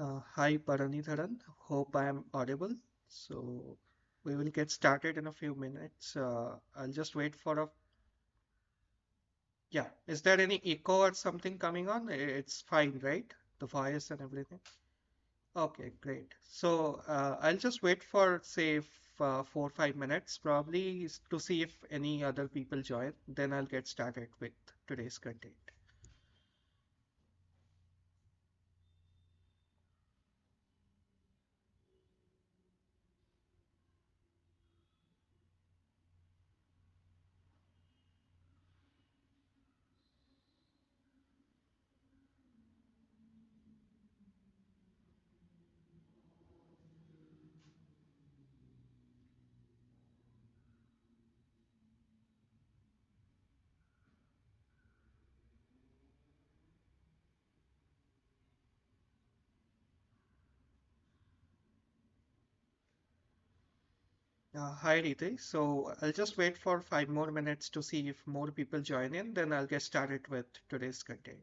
Hi, Paranidharan. Hope I am audible. So we will get started in a few minutes. I'll just wait for a. Yeah, is there any echo or something coming on? It's fine, right? The voice and everything. Okay, great. So I'll just wait for, say, 4 or 5 minutes probably to see if any other people join. Then I'll get started with today's content. Hi, Rite. So I'll just wait for 5 more minutes to see if more people join in. Then I'll get started with today's content.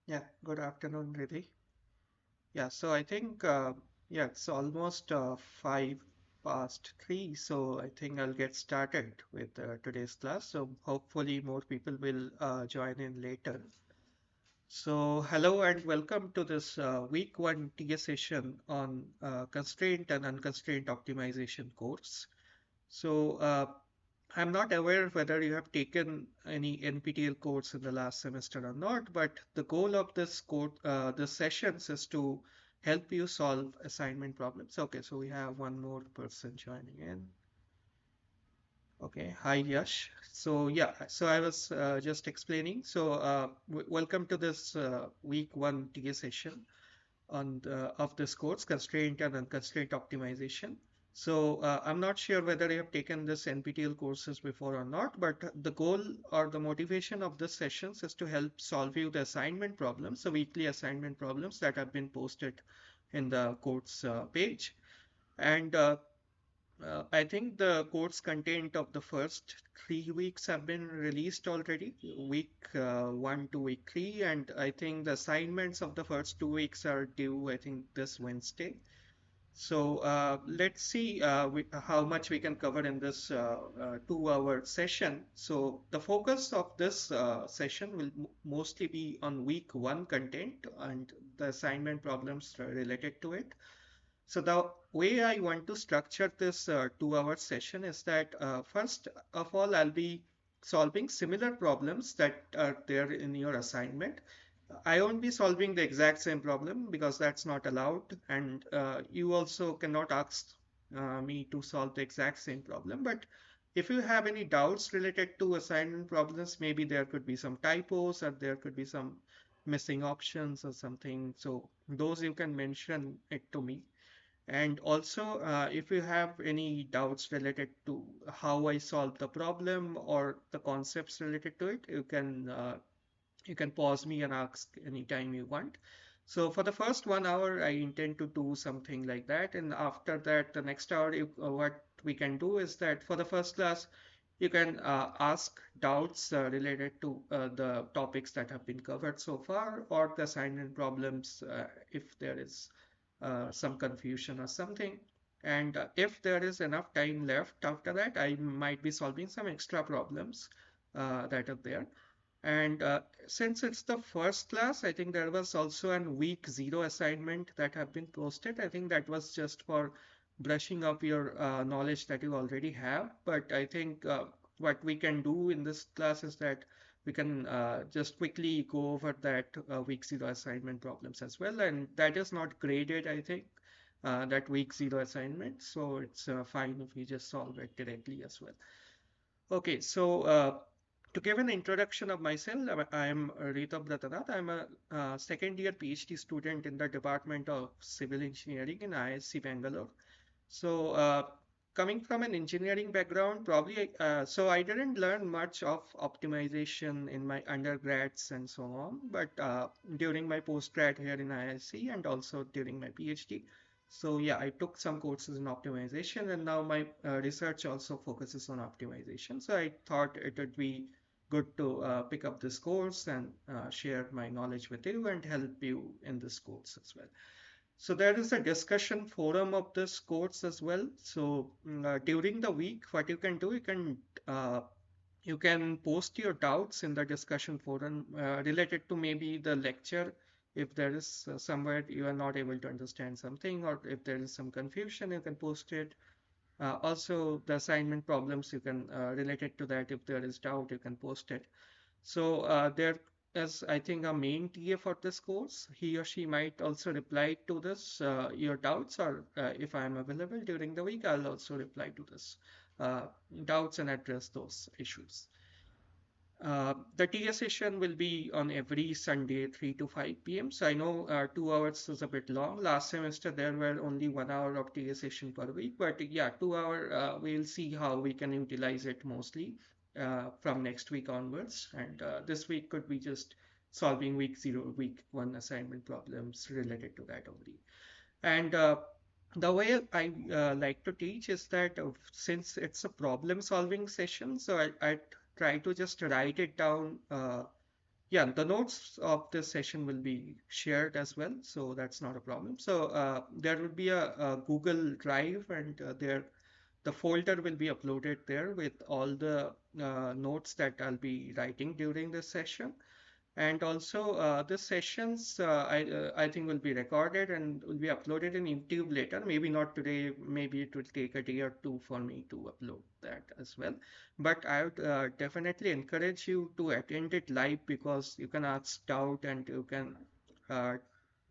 Yeah, good afternoon, Riddhi. Yeah, so I think, yeah, it's almost 5 past 3, so I think I'll get started with today's class. So hopefully more people will join in later. So hello and welcome to this week one TS session on constraint and unconstrained optimization course. So I'm not aware whether you have taken any NPTEL course in the last semester or not, but the goal of this course, the sessions is to help you solve assignment problems. Okay, so we have one more person joining in. Okay, hi Yash. So yeah, so I was just explaining. So welcome to this week one TA session on of this course, constraint and unconstraint optimization. So I'm not sure whether you have taken this NPTEL courses before or not, but the goal or the motivation of this sessions is to help solve you the assignment problems, the weekly assignment problems that have been posted in the course page. And I think the course content of the first 3 weeks have been released already, week 1 to week 3, and I think the assignments of the first 2 weeks are due, I think, this Wednesday. So let's see how much we can cover in this 2 hour session. So the focus of this session will mostly be on week one content and the assignment problems related to it. So the way I want to structure this 2 hour session is that first of all, I'll be solving similar problems that are there in your assignment. I won't be solving the exact same problem because that's not allowed, and you also cannot ask me to solve the exact same problem. But if you have any doubts related to assignment problems, maybe there could be some typos or there could be some missing options or something. So those you can mention it to me. And also, if you have any doubts related to how I solve the problem or the concepts related to it, you can pause me and ask anytime you want. So for the first 1 hour, I intend to do something like that, and after that, the next hour, what we can do is that for the first class, you can ask doubts related to the topics that have been covered so far, or the assignment problems if there is some confusion or something. And if there is enough time left after that, I might be solving some extra problems that are there. And since it's the first class, I think there was also an week zero assignment that have been posted. I think that was just for brushing up your knowledge that you already have. But I think what we can do in this class is that we can just quickly go over that week zero assignment problems as well. And that is not graded, I think, that week zero assignment. So it's fine if we just solve it directly as well. Okay, so to give an introduction of myself, I am Rita Bratanath. I'm a second year PhD student in the Department of Civil Engineering in ISC Bangalore. So, coming from an engineering background, probably, so I didn't learn much of optimization in my undergrads and so on, but during my postgrad here in IIC and also during my PhD. So, yeah, I took some courses in optimization, and now my research also focuses on optimization. So, I thought it would be good to pick up this course and share my knowledge with you and help you in this course as well. So there is a discussion forum of this course as well. So during the week, what you can do, uh, you can post your doubts in the discussion forum related to maybe the lecture. If there is somewhere you are not able to understand something, or if there is some confusion, you can post it. Also, the assignment problems you can relate it to that. If there is doubt, you can post it. So there is, I think, a main TA for this course. He or she might also reply to this, your doubts, or if I'm available during the week, I'll also reply to this doubts and address those issues. The TA session will be on every Sunday, 3 to 5 p.m. So I know 2 hours is a bit long. Last semester, there were only 1 hour of TA session per week. But yeah, 2 hour, we'll see how we can utilize it mostly from next week onwards. And this week could be just solving week zero, week one assignment problems related to that only. And the way I like to teach is that since it's a problem solving session, so I try to just write it down Yeah, the notes of this session will be shared as well, so that's not a problem. So there will be a Google Drive, and the folder will be uploaded there with all the notes that I'll be writing during this session. And also, the sessions I think will be recorded and will be uploaded in YouTube later. Maybe not today. Maybe it will take a day or two for me to upload that as well. But I would definitely encourage you to attend it live because you can ask doubt and you can uh,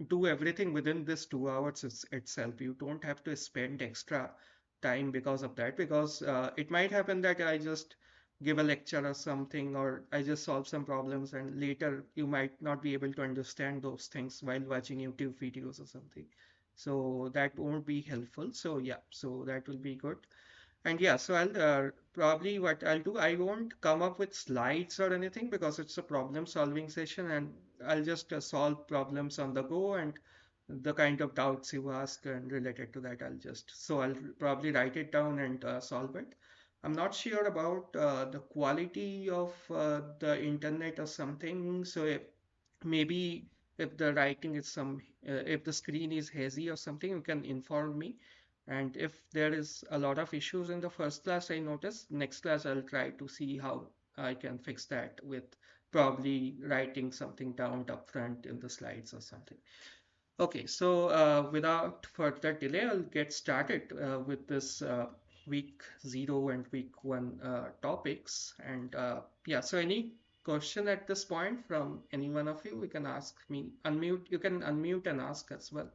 do everything within this 2 hours itself. You don't have to spend extra time because of that. Because it might happen that I just give a lecture or something, or I just solve some problems, and later you might not be able to understand those things while watching YouTube videos or something. So that won't be helpful. So yeah, so that will be good. And yeah, so I'll probably what I'll do, I won't come up with slides or anything because it's a problem solving session, and I'll just solve problems on the go, and the kind of doubts you ask and related to that, I'll probably write it down and solve it. I'm not sure about the quality of the internet or something, so maybe if the writing is if the screen is hazy or something, you can inform me. And if there is a lot of issues in the first class, I notice, next class I'll try to see how I can fix that with probably writing something down up front in the slides or something. Okay, so without further delay, I'll get started with this week 0 and week 1 topics. And yeah, so any question at this point from any one of you, you can ask me, unmute, you can unmute and ask as well,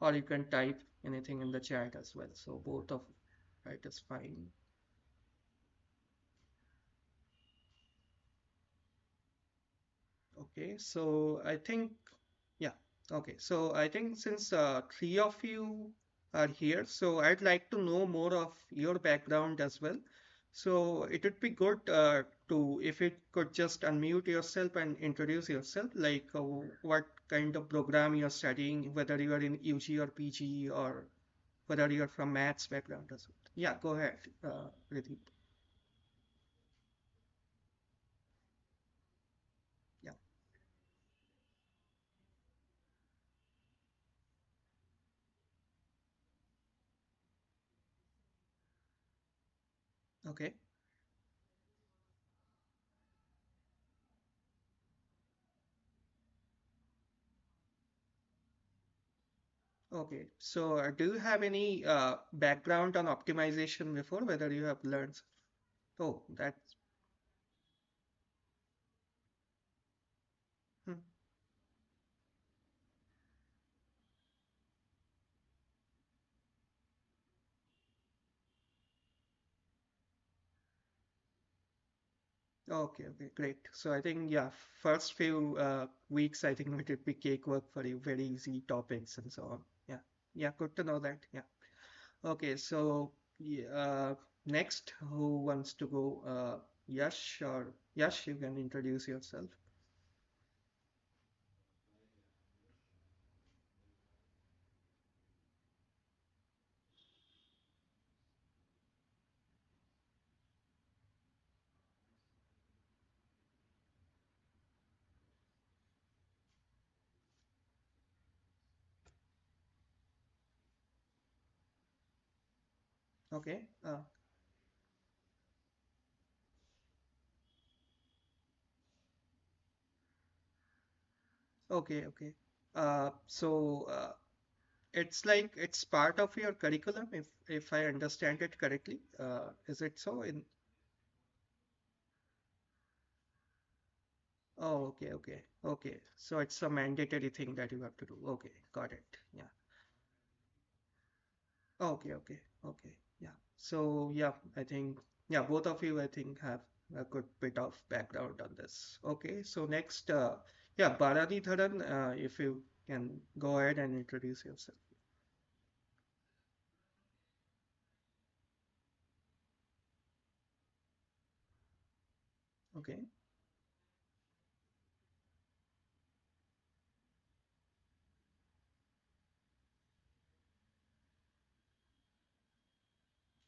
or you can type anything in the chat as well. So both of it is fine. Okay, so I think, yeah, okay. So I think since three of you are here, so I'd like to know more of your background as well. So it would be good if you could just unmute yourself and introduce yourself, like what kind of program you're studying, whether you are in UG or PG, or whether you're from maths background as well. Yeah, go ahead, Ritik. Yeah, okay. Okay, so do you have any background on optimization before, whether you have learned? Oh, that's hmm, okay, okay, great. So I think, yeah, first few weeks, I think it would be cakewalk for you, very easy topics and so on. Yeah, yeah, good to know that. Yeah. Okay, so yeah, next, who wants to go? Yash, or Yash, you can introduce yourself. Okay, okay, okay. So it's like it's part of your curriculum, if I understand it correctly. Is it so? Oh, okay, okay, okay. So it's a mandatory thing that you have to do. Okay, got it. Yeah. Okay, okay, okay. Yeah. So yeah, I think yeah, both of you I think have a good bit of background on this. Okay, so next, yeah, Bharani Dharan, if you can go ahead and introduce yourself. Okay.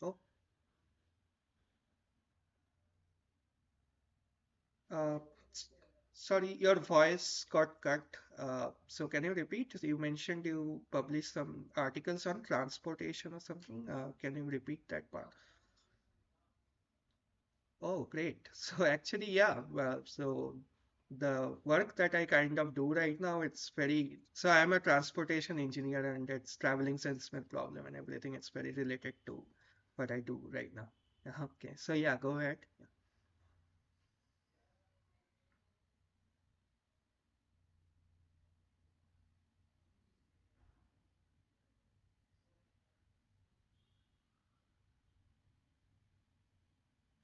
Oh, Uh, Sorry, your voice got cut. So can you repeat? You mentioned you published some articles on transportation or something. Can you repeat that part? Oh, great. So actually, yeah, well, so the work that I kind of do right now, it's very, so I'm a transportation engineer and it's traveling salesman problem and everything. It's very related to what I do right now. Okay, so yeah, go ahead.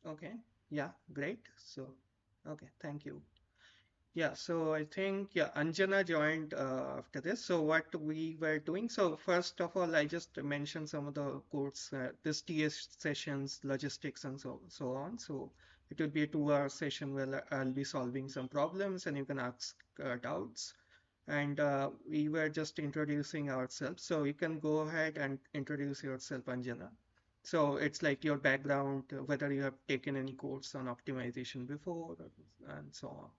Okay, yeah, great. So, okay, thank you. Yeah, so I think, yeah, Anjana joined after this. So what we were doing, so first of all, I just mentioned some of the course, this TS sessions, logistics, and so on. So it will be a 2 hour session where I'll be solving some problems and you can ask doubts. And we were just introducing ourselves. So you can go ahead and introduce yourself, Anjana. So it's like your background, whether you have taken any course on optimization before, and so on.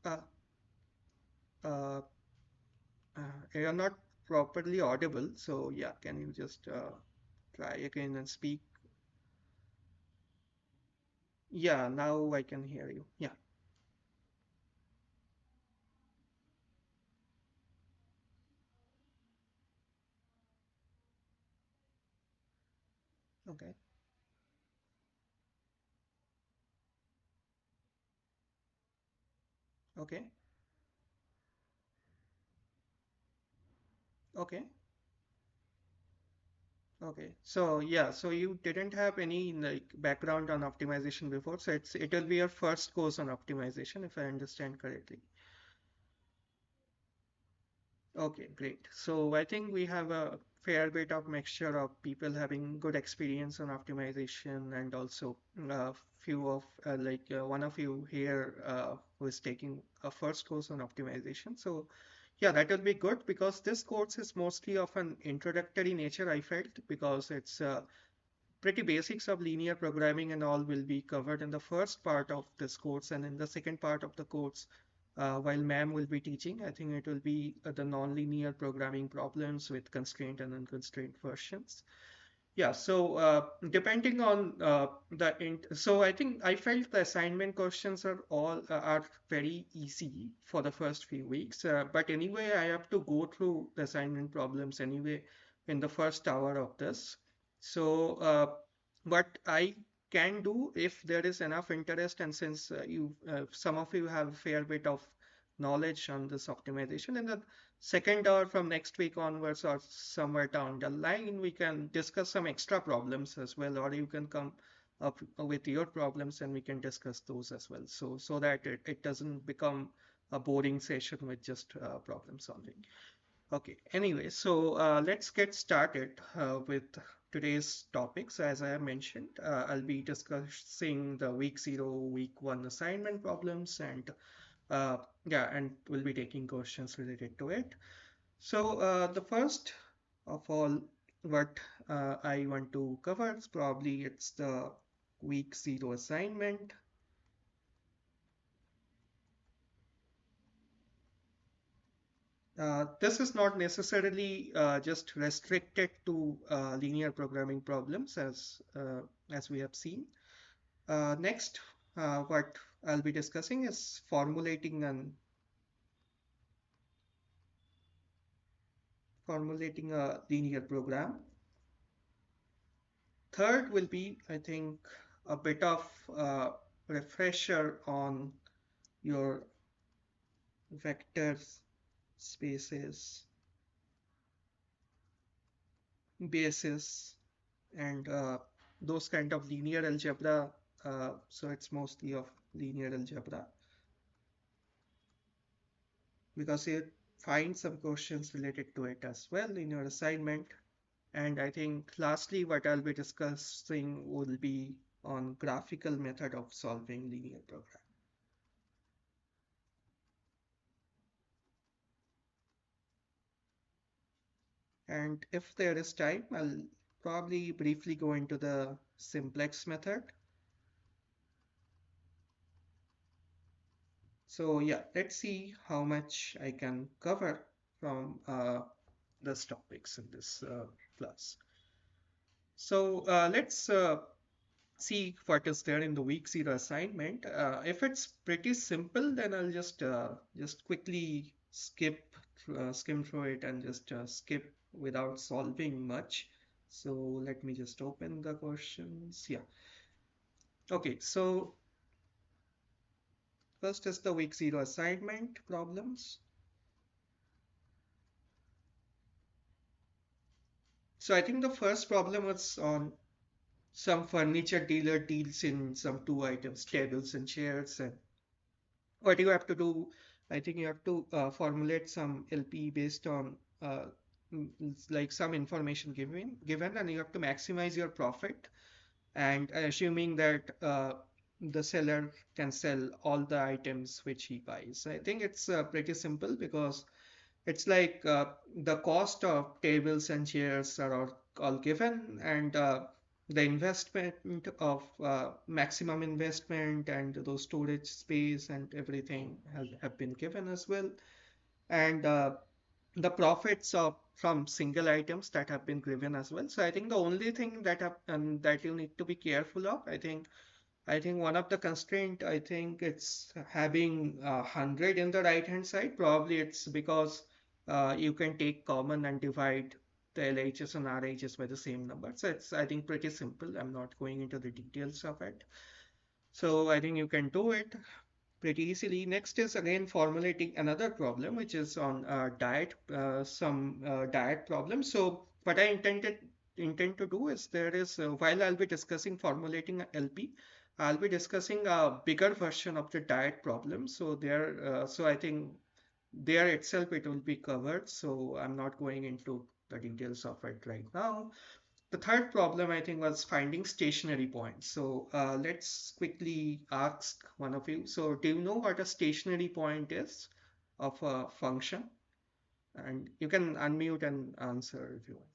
Uh, uh, you're not properly audible, so yeah, can you just try again and speak? Yeah, now I can hear you. Yeah, okay, okay, okay, okay. So yeah, so you didn't have any like background on optimization before, so it'll be your first course on optimization, if I understand correctly. Okay, great. So I think we have a fair bit of mixture of people having good experience on optimization and also few of one of you here who is taking a first course on optimization. So yeah, that will be good because this course is mostly of an introductory nature, I felt, because it's pretty basics of linear programming and all will be covered in the first part of this course, and in the second part of the course, while ma'am will be teaching, I think it will be the nonlinear programming problems with constraint and unconstrained versions. Yeah, so depending on so I think I felt the assignment questions are very easy for the first few weeks. But anyway, I have to go through the assignment problems anyway in the first hour of this. So what I can do if there is enough interest, and since you some of you have a fair bit of knowledge on this optimization, in the second hour from next week onwards or somewhere down the line, we can discuss some extra problems as well, or you can come up with your problems and we can discuss those as well. So that it doesn't become a boring session with just problem solving. Okay, anyway, so let's get started with today's topics. As I have mentioned, I'll be discussing the week 0, week 1 assignment problems, and uh, yeah, and we'll be taking questions related to it. So, the first of all, what I want to cover is probably it's the week 0 assignment. This is not necessarily just restricted to linear programming problems as we have seen. Next, what I'll be discussing is formulating a linear program. Third will be, I think, a bit of refresher on your vectors, spaces, basis, and those kind of linear algebra. So it's mostly of linear algebra because you find some questions related to it as well in your assignment. And I think lastly, what I'll be discussing will be on graphical method of solving linear program. And if there is time, I'll probably briefly go into the simplex method. So yeah, let's see how much I can cover from these topics in this class. So let's see what is there in the week zero assignment. If it's pretty simple, then I'll just quickly skim through it and just skip without solving much. So let me just open the questions. Yeah. Okay. So first is the week zero assignment problems. So I think the first problem was on some furniture dealer deals in some two items, tables and chairs, and what you have to do, I think you have to formulate some LP based on like some information given, and you have to maximize your profit. And assuming that the seller can sell all the items which he buys, I think it's pretty simple because it's like the cost of tables and chairs are all given, and the investment of maximum investment and those storage space and everything have been given as well. And the profits of from single items that have been given as well. So I think the only thing that you need to be careful of, I think one of the constraint, I think it's having 100 in the right hand side. Probably it's because you can take common and divide the LHS and RHS by the same number. So it's, I think, pretty simple. I'm not going into the details of it. So I think you can do it pretty easily. Next is again formulating another problem, which is on some diet problem. So what I intend to do is there is while I'll be discussing formulating a LP, I'll be discussing a bigger version of the diet problem. So so I think there itself it will be covered. So I'm not going into the details of it right now. The third problem I think was finding stationary points. So let's quickly ask one of you. So do you know what a stationary point is of a function? And you can unmute and answer if you want.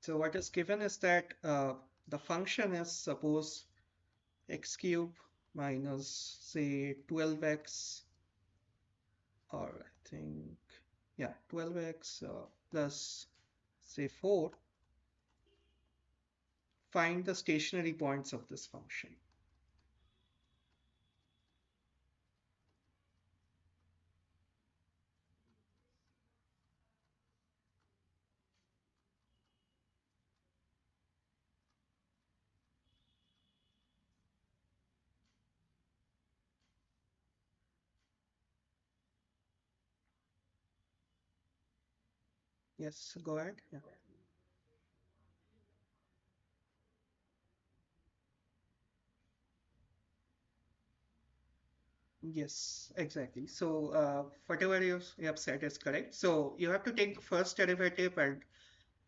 So what is given is that the function is suppose x cube minus say 12x, or I think, yeah, 12x plus say 4. Find the stationary points of this function. Yes, go ahead. Yeah. Yes, exactly. So whatever you have said is correct. So you have to take the first derivative, and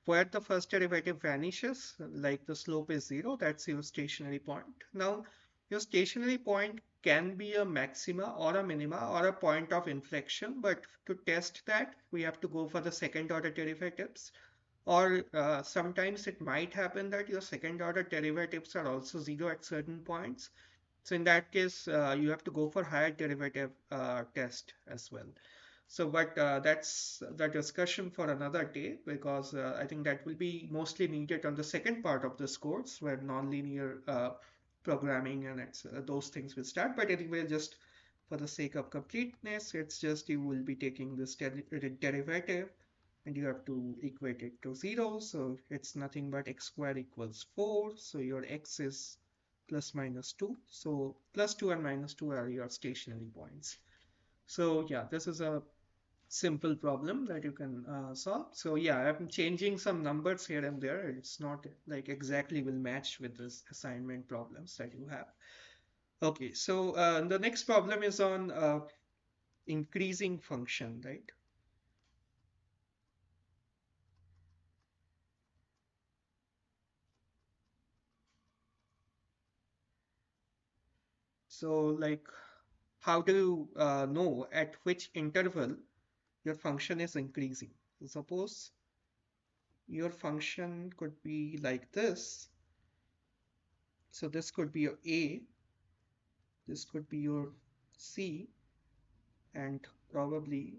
where the first derivative vanishes, like the slope is zero, that's your stationary point. Now, your stationary point can be a maxima or a minima or a point of inflection, but to test that, we have to go for the second order derivatives. Or sometimes it might happen that your second order derivatives are also zero at certain points. So in that case, you have to go for higher derivative test as well. So, but that's the discussion for another day because I think that will be mostly needed on the second part of this course where nonlinear programming and those things will start. But anyway, just for the sake of completeness, it's just you will be taking this derivative and you have to equate it to zero. So it's nothing but x squared equals 4. So your x is plus minus 2. So plus 2 and minus 2 are your stationary points. So yeah, this is a simple problem that you can solve. So yeah, I'm changing some numbers here and there. It's not like exactly will match with this assignment problems that you have. Okay, so the next problem is on increasing function, right? So like how do you know at which interval your function is increasing? So suppose your function could be like this. So this could be your A, this could be your C, and probably,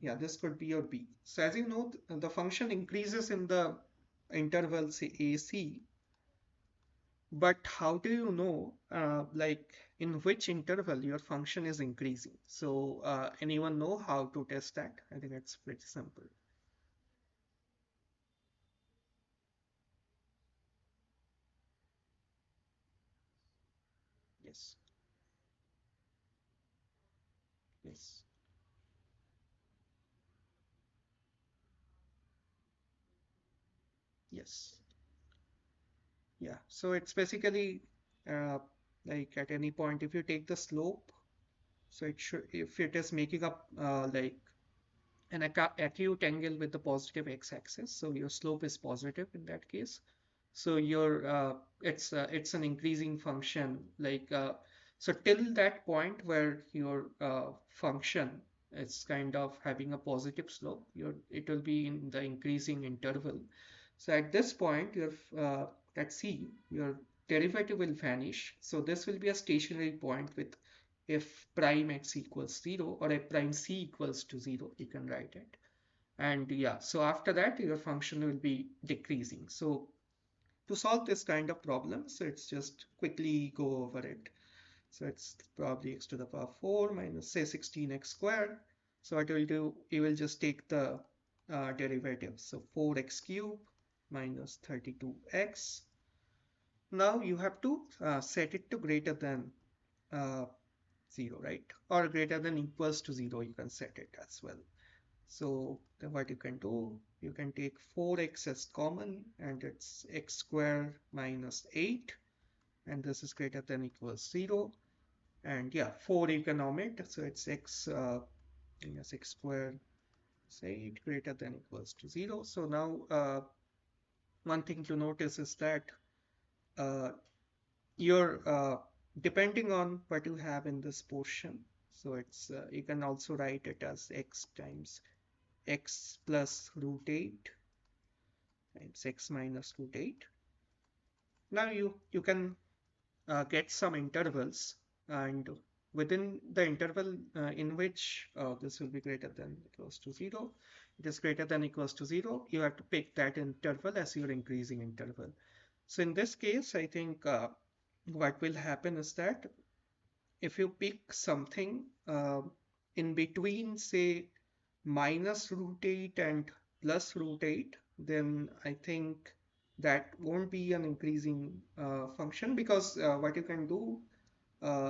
yeah, this could be your B. So as you know, the function increases in the interval, say AC, but how do you know, like, in which interval your function is increasing? So, anyone know how to test that? I think it's pretty simple. Yes, yes, yes. Yeah. So it's basically uh, like at any point, if you take the slope, so it should, if it is making up like an acute angle with the positive x-axis, so your slope is positive in that case. So your it's an increasing function, like so till that point where your function is kind of having a positive slope, your it will be in the increasing interval. So at this point, your at C, your derivative will vanish. So this will be a stationary point with f prime x equals 0 or f prime c equals to 0, you can write it. And yeah, so after that, your function will be decreasing. So to solve this kind of problem, so it's just quickly go over it. So it's probably x to the power 4 minus say 16x squared. So what will do, you will just take the derivative. So 4x cube minus 32x. Now you have to set it to greater than uh, 0, right? Or greater than equals to 0, you can set it as well. So then what you can do, you can take 4x as common and it's x squared minus 8, and this is greater than equals 0. And yeah, 4 you can omit, so it's x, yes, x squared is 8 greater than equals to 0. So now one thing to notice is that uh, you're depending on what you have in this portion. So it's you can also write it as x times x plus root 8 times x minus root 8. Now you can get some intervals, and within the interval in which this will be greater than equals to 0, it is greater than equals to 0, you have to pick that interval as your increasing interval. So in this case, I think what will happen is that if you pick something in between, say, minus root 8 and plus root 8, then I think that won't be an increasing function, because what you can do,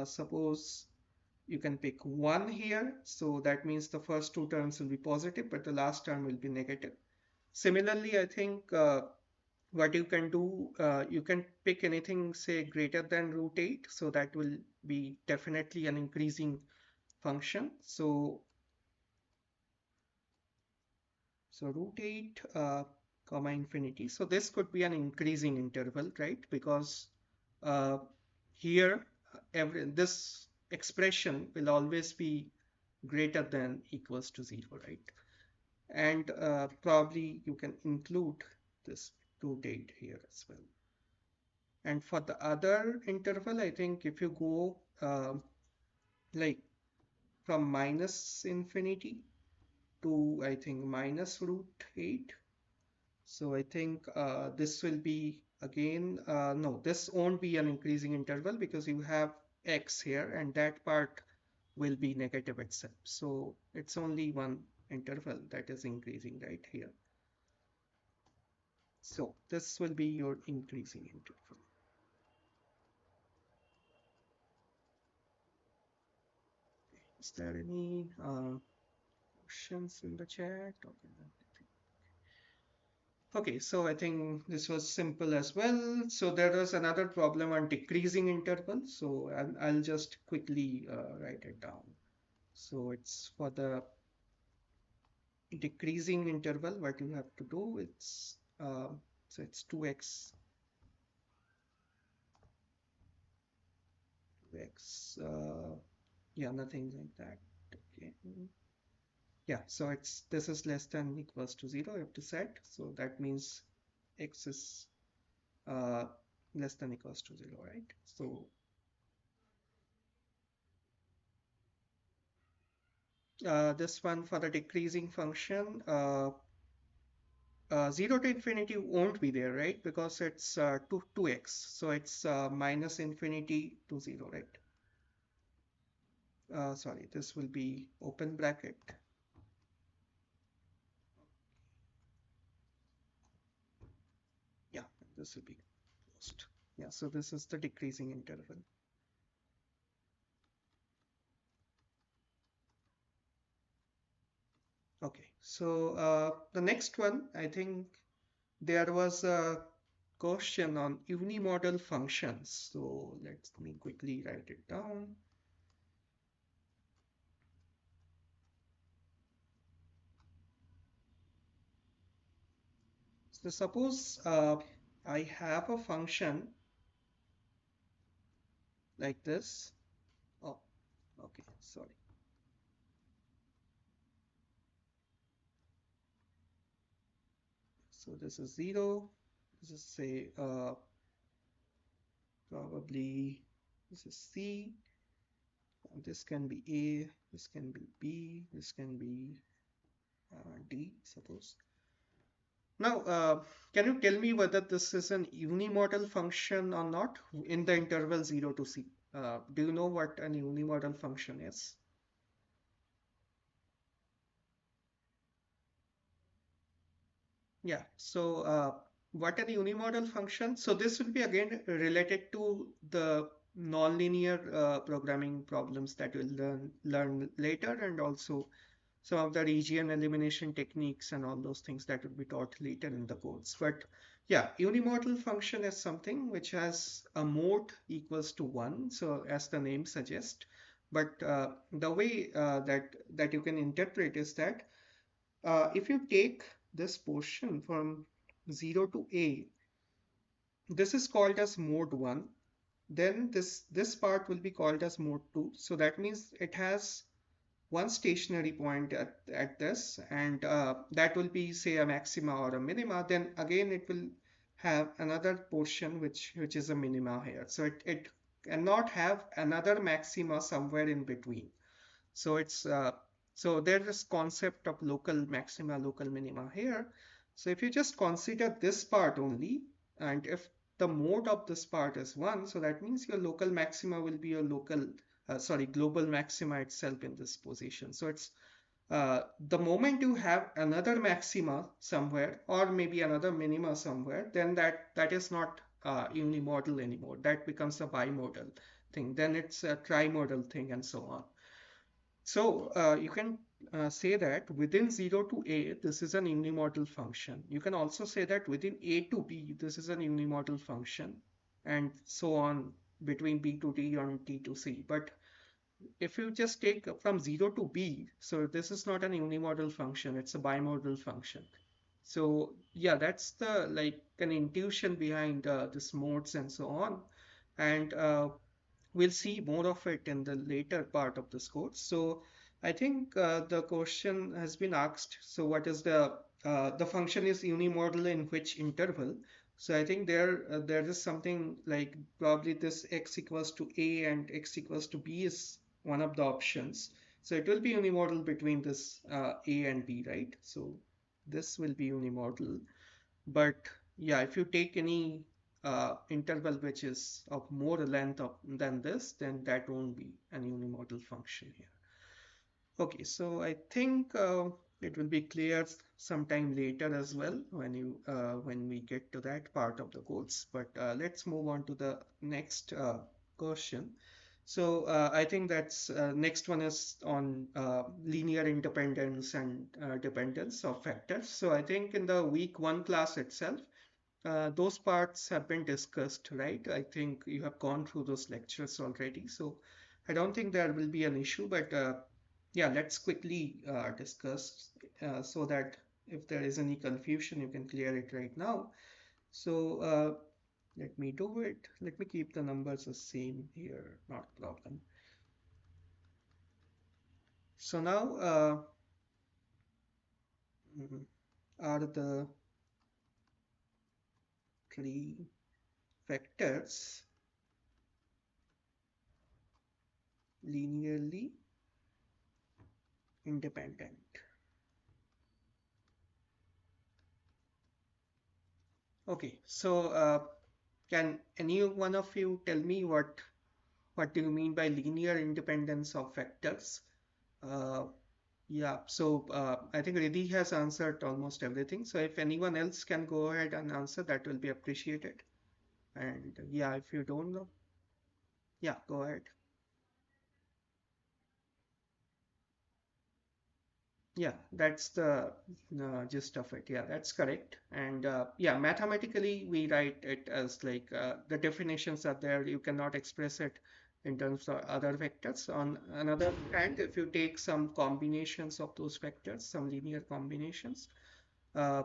suppose you can pick 1 here, so that means the first two terms will be positive, but the last term will be negative. Similarly, I think what you can do, you can pick anything, say, greater than root 8, so that will be definitely an increasing function. So root 8 comma infinity. So this could be an increasing interval, right? Because uh, here this expression will always be greater than equals to 0, right? And probably you can include this root 8 here as well. And for the other interval, I think if you go like from minus infinity to, I think, minus root 8. So I think this will be again, no, this won't be an increasing interval because you have x here and that part will be negative itself. So it's only one interval that is increasing right here. So this will be your increasing interval. Is there any questions in the chat? Okay, so I think this was simple as well. So there was another problem on decreasing interval. So I'll just quickly write it down. So it's for the decreasing interval, what you have to do, it's so it's 2x, 2x Yeah, nothing like that. Okay. Yeah, so it's this is less than equals to 0, you have to set. So that means x is uh, less than equals to 0, right? So this one for the decreasing function, 0 to infinity won't be there, right? Because it's 2x. So it's minus infinity to 0, right? Sorry, this will be open bracket. Yeah, this will be closed. Yeah, so this is the decreasing interval. Okay, so the next one, I think there was a question on unimodal functions. So let me quickly write it down. So suppose I have a function like this. Oh, okay, sorry. So this is 0. This is say probably this is C. This can be A. This can be B. This can be D, suppose. Now, can you tell me whether this is an unimodal function or not in the interval 0 to C? Do you know what an unimodal function is? Yeah, so what are the unimodal functions? So this will be again related to the nonlinear programming problems that we'll learn later, and also some of the region elimination techniques and all those things that will be taught later in the course. But yeah, unimodal function is something which has a mode equals to 1, so as the name suggests. But the way that you can interpret is that if you take this portion from 0 to a, this is called as mode 1. Then this part will be called as mode 2. So that means it has one stationary point at this, and that will be say a maxima or a minima. Then again it will have another portion which is a minima here. So it cannot have another maxima somewhere in between. So it's so there's this concept of local maxima, local minima here. So if you just consider this part only, and if the mode of this part is 1, so that means your local maxima will be your local, sorry, global maxima itself in this position. So it's the moment you have another maxima somewhere, or maybe another minima somewhere, then that is not unimodal anymore. That becomes a bimodal thing. Then it's a trimodal thing, and so on. So you can say that within 0 to a, this is an unimodal function. You can also say that within a to b, this is an unimodal function, and so on between b to d and t to c. But if you just take from 0 to b, so this is not an unimodal function, it's a bimodal function. So yeah, that's the like an intuition behind this modes and so on. And we'll see more of it in the later part of this course. So I think the question has been asked. So what is the function is unimodal in which interval? So I think there is something like probably this x equals to a and x equals to b is one of the options. So it will be unimodal between this a and b, right? So this will be unimodal. But yeah, if you take any interval which is of more length than this, then that won't be an unimodal function here. Okay, so I think it will be clear sometime later as well when we get to that part of the course. But let's move on to the next question. So I think that's next one is on linear independence and dependence of vectors. So I think in the week 1 class itself, those parts have been discussed, right? I think you have gone through those lectures already, so I don't think there will be an issue, but yeah, let's quickly discuss so that if there is any confusion, you can clear it right now. So let me do it. Let me keep the numbers the same here, not a problem. So now, mm, are the three vectors linearly independent? Okay, so can any one of you tell me what do you mean by linear independence of vectors? Uh, yeah, so I think Riddhi has answered almost everything. So if anyone else can go ahead and answer, that will be appreciated. And yeah, if you don't know, yeah, go ahead. Yeah, that's the gist of it. Yeah, that's correct. And yeah, mathematically, we write it as like the definitions are there. You cannot express it in terms of other vectors. On another hand, if you take some combinations of those vectors, some linear combinations, uh,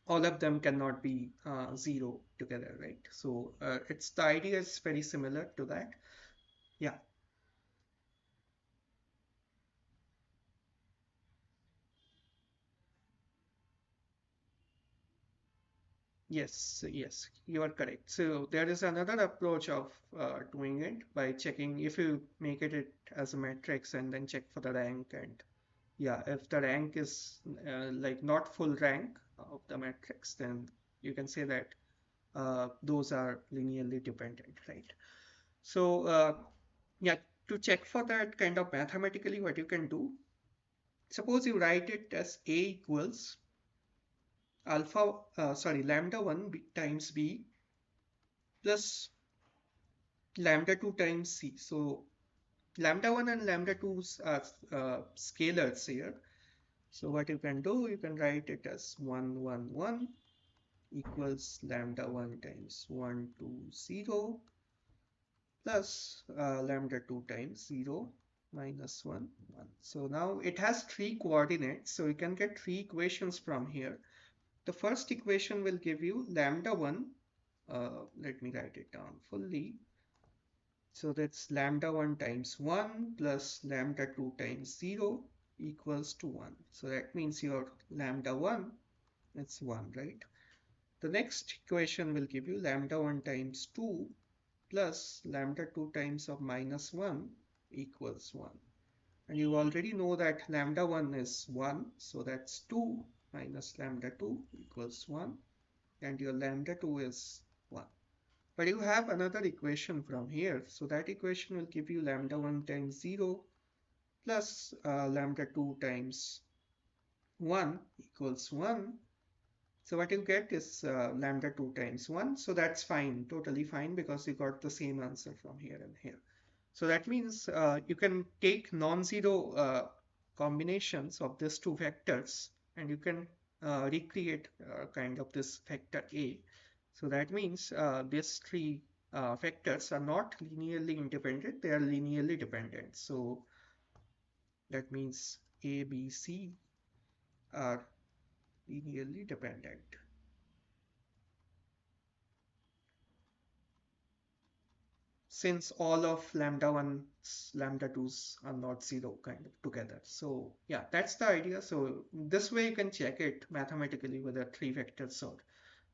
all of them cannot be zero together, right? So it's the idea is very similar to that. Yeah. Yes, yes, you are correct. So there is another approach of doing it by checking if you make it as a matrix and then check for the rank, and yeah, if the rank is like not full rank of the matrix, then you can say that those are linearly dependent, right? So yeah, to check for that kind of mathematically, what you can do, suppose you write it as A equals lambda 1 times B plus lambda 2 times c. So lambda 1 and lambda 2 are scalars here. So what you can do, you can write it as 1, 1, 1 equals lambda 1 times 1, 2, 0 plus lambda 2 times 0 minus 1, 1. So now it has three coordinates. So you can get three equations from here. The first equation will give you lambda 1. Let me write it down fully. So that's lambda 1 times 1 plus lambda 2 times 0 equals to 1. So that means your lambda 1 is 1, right? The next equation will give you lambda 1 times 2 plus lambda 2 times of minus 1 equals 1. And you already know that lambda 1 is 1, so that's 2 minus lambda 2 equals 1, and your lambda 2 is 1. But you have another equation from here. So that equation will give you lambda 1 times 0 plus lambda 2 times 1 equals 1. So what you get is lambda 2 times 1. So that's fine, totally fine, because you got the same answer from here and here. So that means you can take non-zero combinations of these two vectors and you can recreate kind of this vector A. So that means these three vectors are not linearly independent, they are linearly dependent. So that means A, B, C are linearly dependent. Since all of lambda 1's, lambda 2's are not zero kind of together. So yeah, that's the idea. So this way you can check it mathematically whether three vectors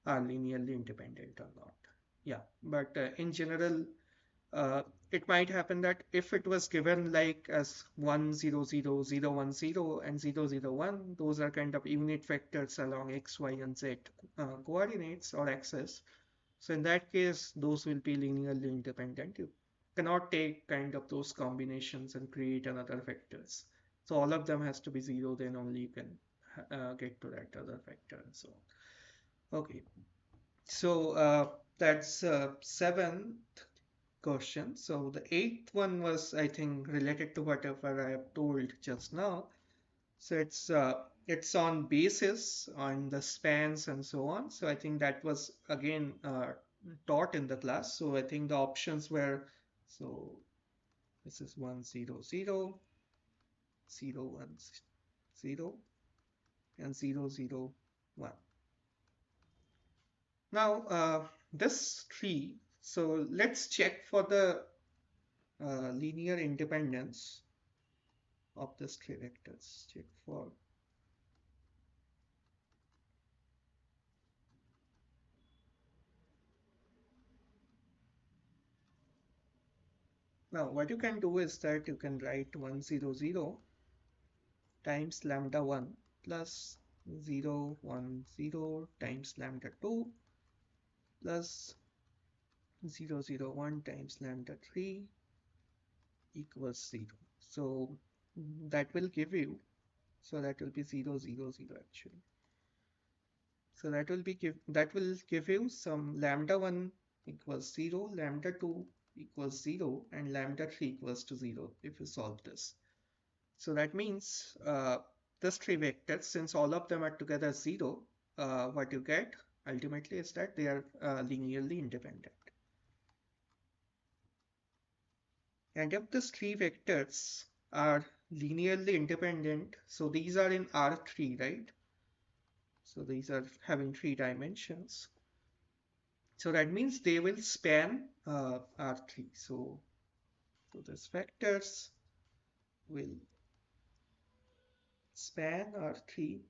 are linearly independent or not. Yeah, but in general, uh, it might happen that if it was given like as 1 0 0 0 1 0 and 0 0 1, those are kind of unit vectors along x, y, and z coordinates or axes. So in that case, those will be linearly independent. You cannot take kind of those combinations and create another vectors. So all of them has to be zero, then only you can get to that other vector and so on. Okay, so that's seventh question. So the eighth one was, I think, related to whatever I have told just now. So it's on basis on the spans and so on. So I think that was again taught in the class. So I think the options were, so this is 1 0 0 0 1 0 and 0 0 1. Now this tree. So let's check for the linear independence of these three vectors. Check for. Now, what you can do is that you can write 1, 0, 0 times lambda 1 plus 0, 1, 0 times lambda 2 plus 0, 0, 1 times lambda 3 equals 0. So that will give you, so that will be 0, 0, 0 actually. So that will give you some lambda 1 equals 0, lambda 2 equals 0, and lambda 3 equals to 0 if you solve this. So that means these three vectors, since all of them are together 0, what you get ultimately is that they are linearly independent. And if these three vectors are linearly independent, so these are in R3, right? So these are having 3 dimensions. So that means they will span R3. So these vectors will span R3,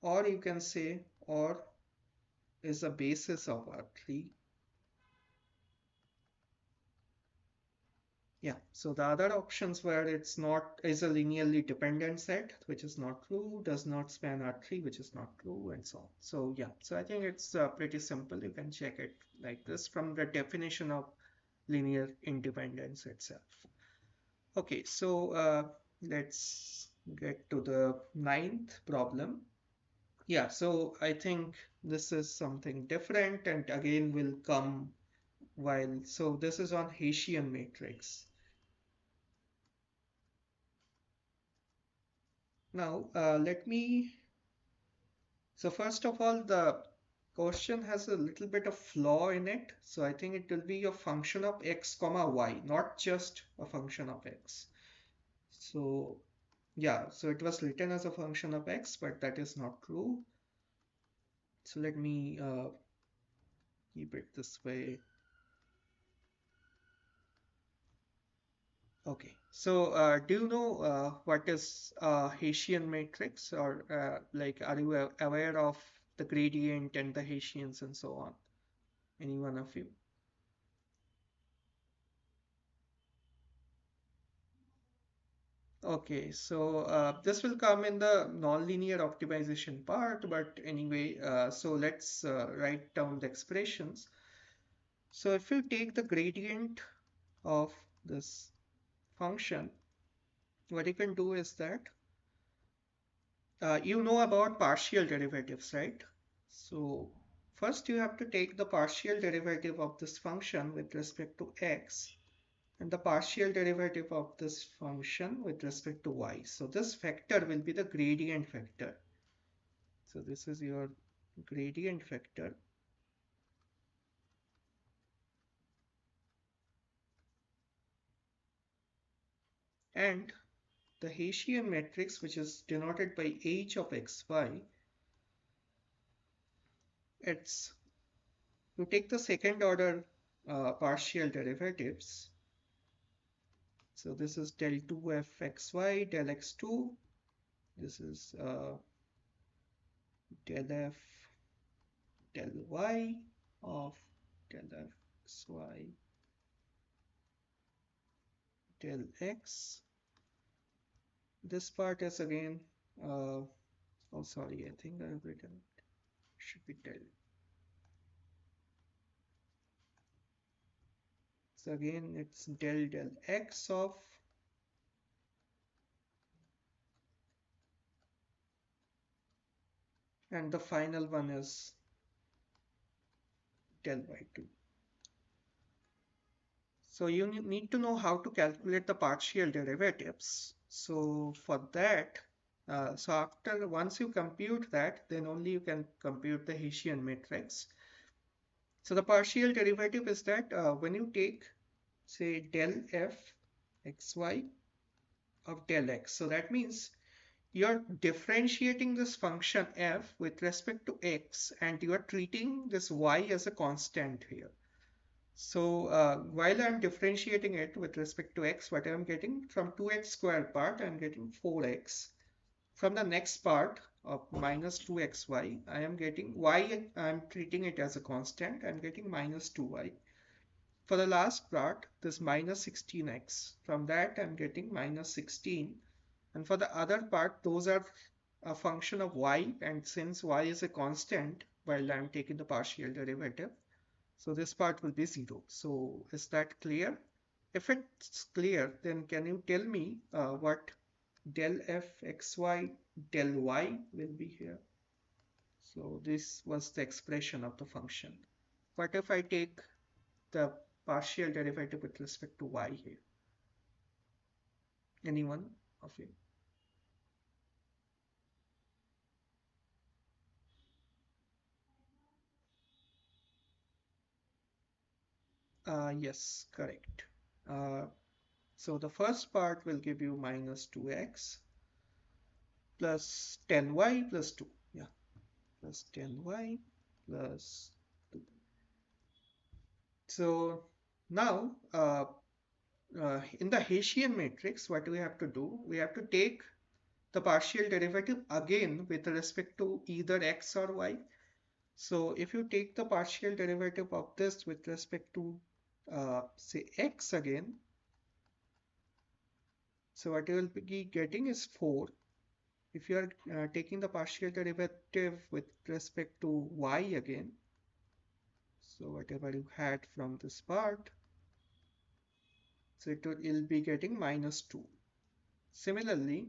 or you can say, or is the basis of R3. Yeah, so the other options where it's not is a linearly dependent set, which is not true, does not span R3, which is not true, and so on. So yeah, so I think it's pretty simple. You can check it like this from the definition of linear independence itself. Okay, so let's get to the ninth problem. Yeah, so I think this is something different and again will come while, so this is on Hessian matrix. Now, so first of all, the question has a little bit of flaw in it. So I think it will be a function of x comma y, not just a function of x. So yeah, so it was written as a function of x, but that is not true. So let me keep it this way. Okay, so do you know what is Hessian matrix, or like are you aware of the gradient and the Hessians and so on? Any one of you? Okay, so this will come in the nonlinear optimization part, but anyway, so let's write down the expressions. So if you take the gradient of this function, what you can do is that you know about partial derivatives, right? So first you have to take the partial derivative of this function with respect to x and the partial derivative of this function with respect to y. So this vector will be the gradient vector. So this is your gradient vector. And the Hessian matrix, which is denoted by h of xy, it's you take the second order partial derivatives. So this is del 2f xy, del x2. This is del f del y of del f xy del x. This part is again, oh sorry, I think I've written should be del. So again, it's del x of, and the final one is del y2. So you need to know how to calculate the partial derivatives. So for that, so after once you compute that, then only you can compute the Hessian matrix. So the partial derivative is that when you take, say, del f xy of del x, so that means you're differentiating this function f with respect to x and you are treating this y as a constant here. So while I'm differentiating it with respect to x, what I'm getting from 2x squared part, I'm getting 4x. From the next part of minus 2xy, I am getting y, I'm treating it as a constant, I'm getting minus 2y. For the last part, this minus 16x, from that I'm getting minus 16. And for the other part, those are a function of y, and since y is a constant while I'm taking the partial derivative, so this part will be 0. So is that clear? If it's clear, then can you tell me what del f xy del y will be here? So this was the expression of the function. What if I take the partial derivative with respect to y here? Anyone of you? Yes, correct. Uh, so the first part will give you minus 2x plus 10y plus 2. Yeah, plus 10y plus 2. So now in the Hessian matrix, what we have to do? We have to take the partial derivative again with respect to either x or y. So if you take the partial derivative of this with respect to say x again, so what you will be getting is 4. If you are taking the partial derivative with respect to y again, so whatever you had from this part, so it will be getting minus 2. Similarly,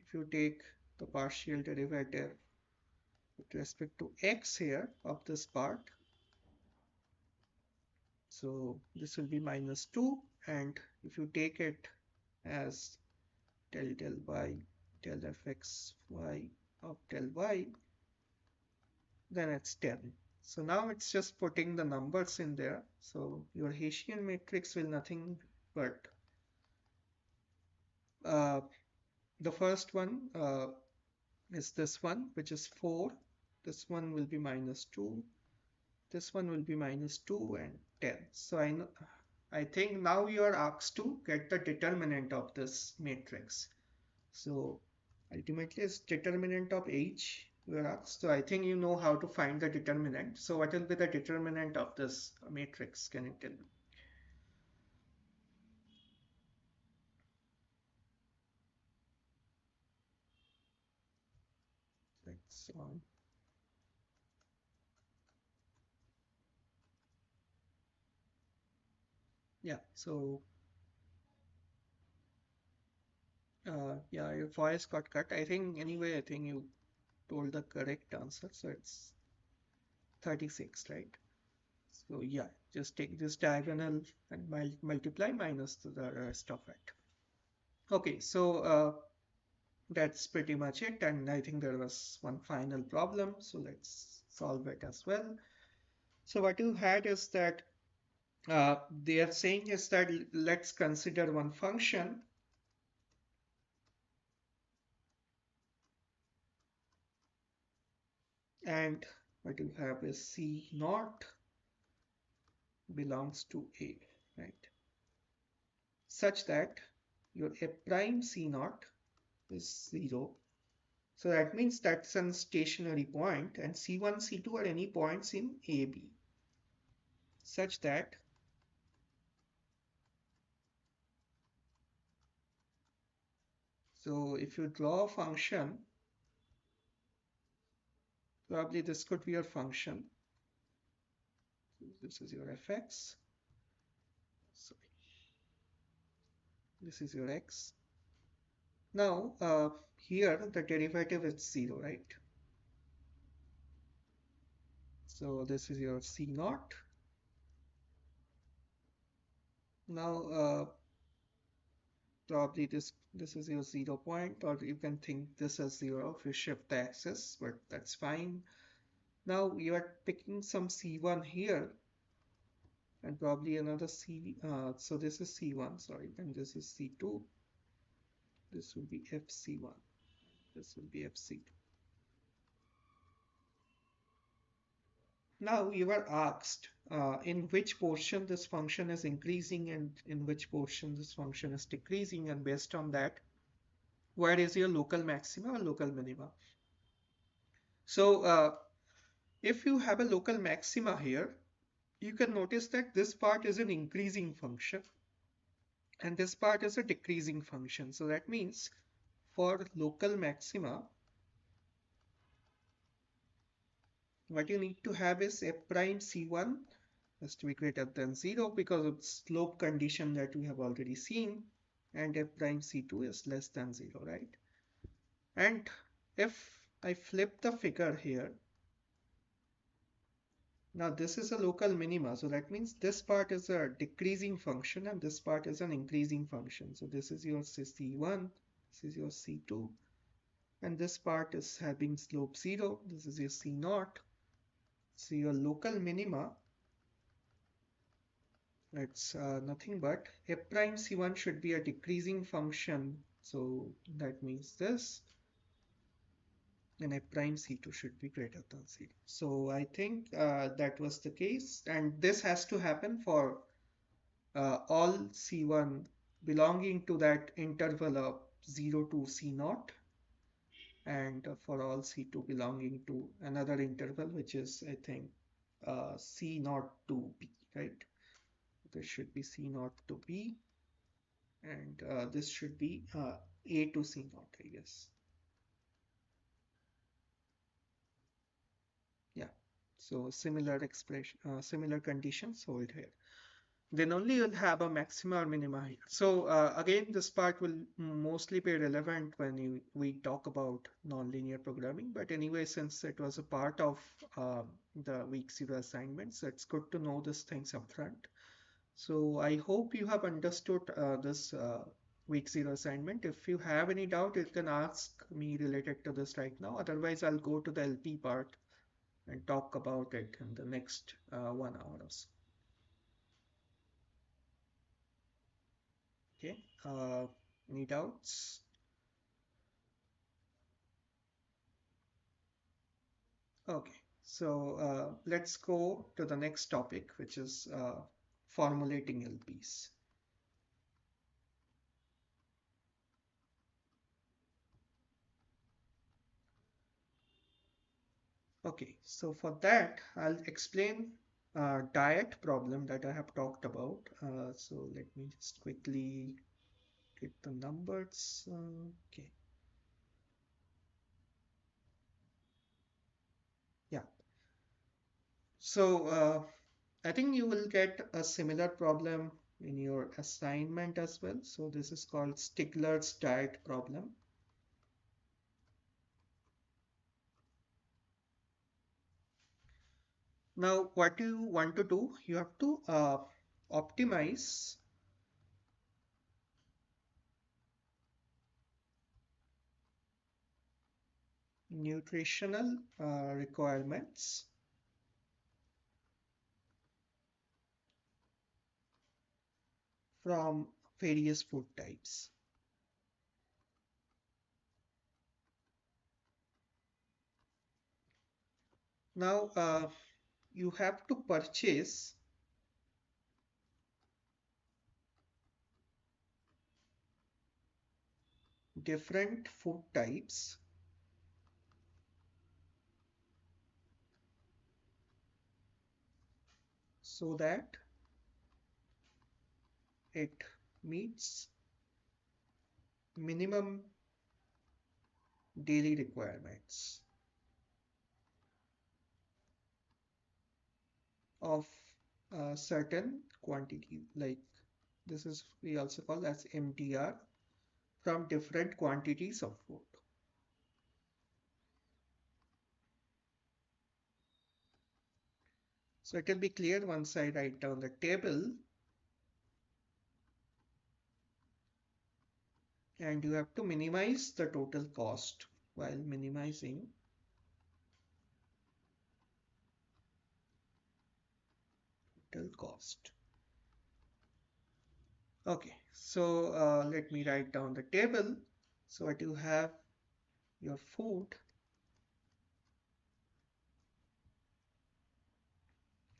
if you take the partial derivative with respect to x here of this part, so this will be minus 2, and if you take it as del y del fx y of del y, then it's 10. So now it's just putting the numbers in there. So your Hessian matrix will nothing but uh, the first one is this one, which is 4. This one will be minus 2. This one will be minus 2 and 10. So I think now you are asked to get the determinant of this matrix. So ultimately it's determinant of H you are asked. So I think you know how to find the determinant. So what will be the determinant of this matrix? Can you tell me? Let's yeah. So yeah, your voice got cut. I think anyway. I think you told the correct answer. So it's 36, right? So yeah, just take this diagonal and multiply minus the rest of it. Okay, so that's pretty much it. And I think there was one final problem. So let's solve it as well. So what you had is that they are saying is that let's consider one function, and what you have is C naught belongs to A, right? Such that your A prime C naught is 0. So that means that's a stationary point, and C1, C2 are any points in AB, such that so if you draw a function, probably this could be your function. This is your fx. Sorry, this is your x. Now here the derivative is 0, right? So this is your C naught. Now probably this is your 0 point, or you can think this as 0 if you shift the axis, but that's fine. Now you are picking some C1 here and probably another so this is C1, sorry, and this is C2. This will be FC1. This will be FC2. Now you are asked in which portion this function is increasing and in which portion this function is decreasing, and based on that, where is your local maxima or local minima. So if you have a local maxima here, you can notice that this part is an increasing function and this part is a decreasing function. So that means for local maxima, what you need to have is f prime c1 has to be greater than 0 because of the slope condition that we have already seen, and f prime c2 is less than 0, right? And if I flip the figure here, now this is a local minima, so that means this part is a decreasing function and this part is an increasing function. So this is your c1, this is your c2, and this part is having slope 0, this is your c0. So your local minima, it's nothing but f prime c1 should be a decreasing function, so that means this, and f prime c2 should be greater than 0. So I think that was the case, and this has to happen for all c1 belonging to that interval of 0 to c0, and for all c2 belonging to another interval which is, I think, c0 to b, right? This should be c0 to b, and this should be a to c0, I guess. Yeah, so similar expression, similar conditions hold here. Then only you'll have a maxima or minima here. So again, this part will mostly be relevant when we talk about nonlinear programming. But anyway, since it was a part of the week 0 assignments, it's good to know these things upfront. So I hope you have understood this week 0 assignment. If you have any doubt, you can ask me related to this right now. Otherwise, I'll go to the LP part and talk about it in the next 1 hour or so. Okay, any doubts? Okay, so let's go to the next topic, which is formulating LPs. Okay, so for that, I'll explain diet problem that I have talked about. So let me just quickly get the numbers. Okay, yeah. So I think you will get a similar problem in your assignment as well. So this is called Stigler's diet problem. Now, what you want to do, you have to optimize nutritional requirements from various food types. Now, you have to purchase different food types so that it meets minimum daily requirements of a certain quantity, like this is we also call as MDR, from different quantities of food. So it will be clear once I write down the table, and you have to minimize the total cost while minimizing total cost. Okay, so let me write down the table. So what you have, your food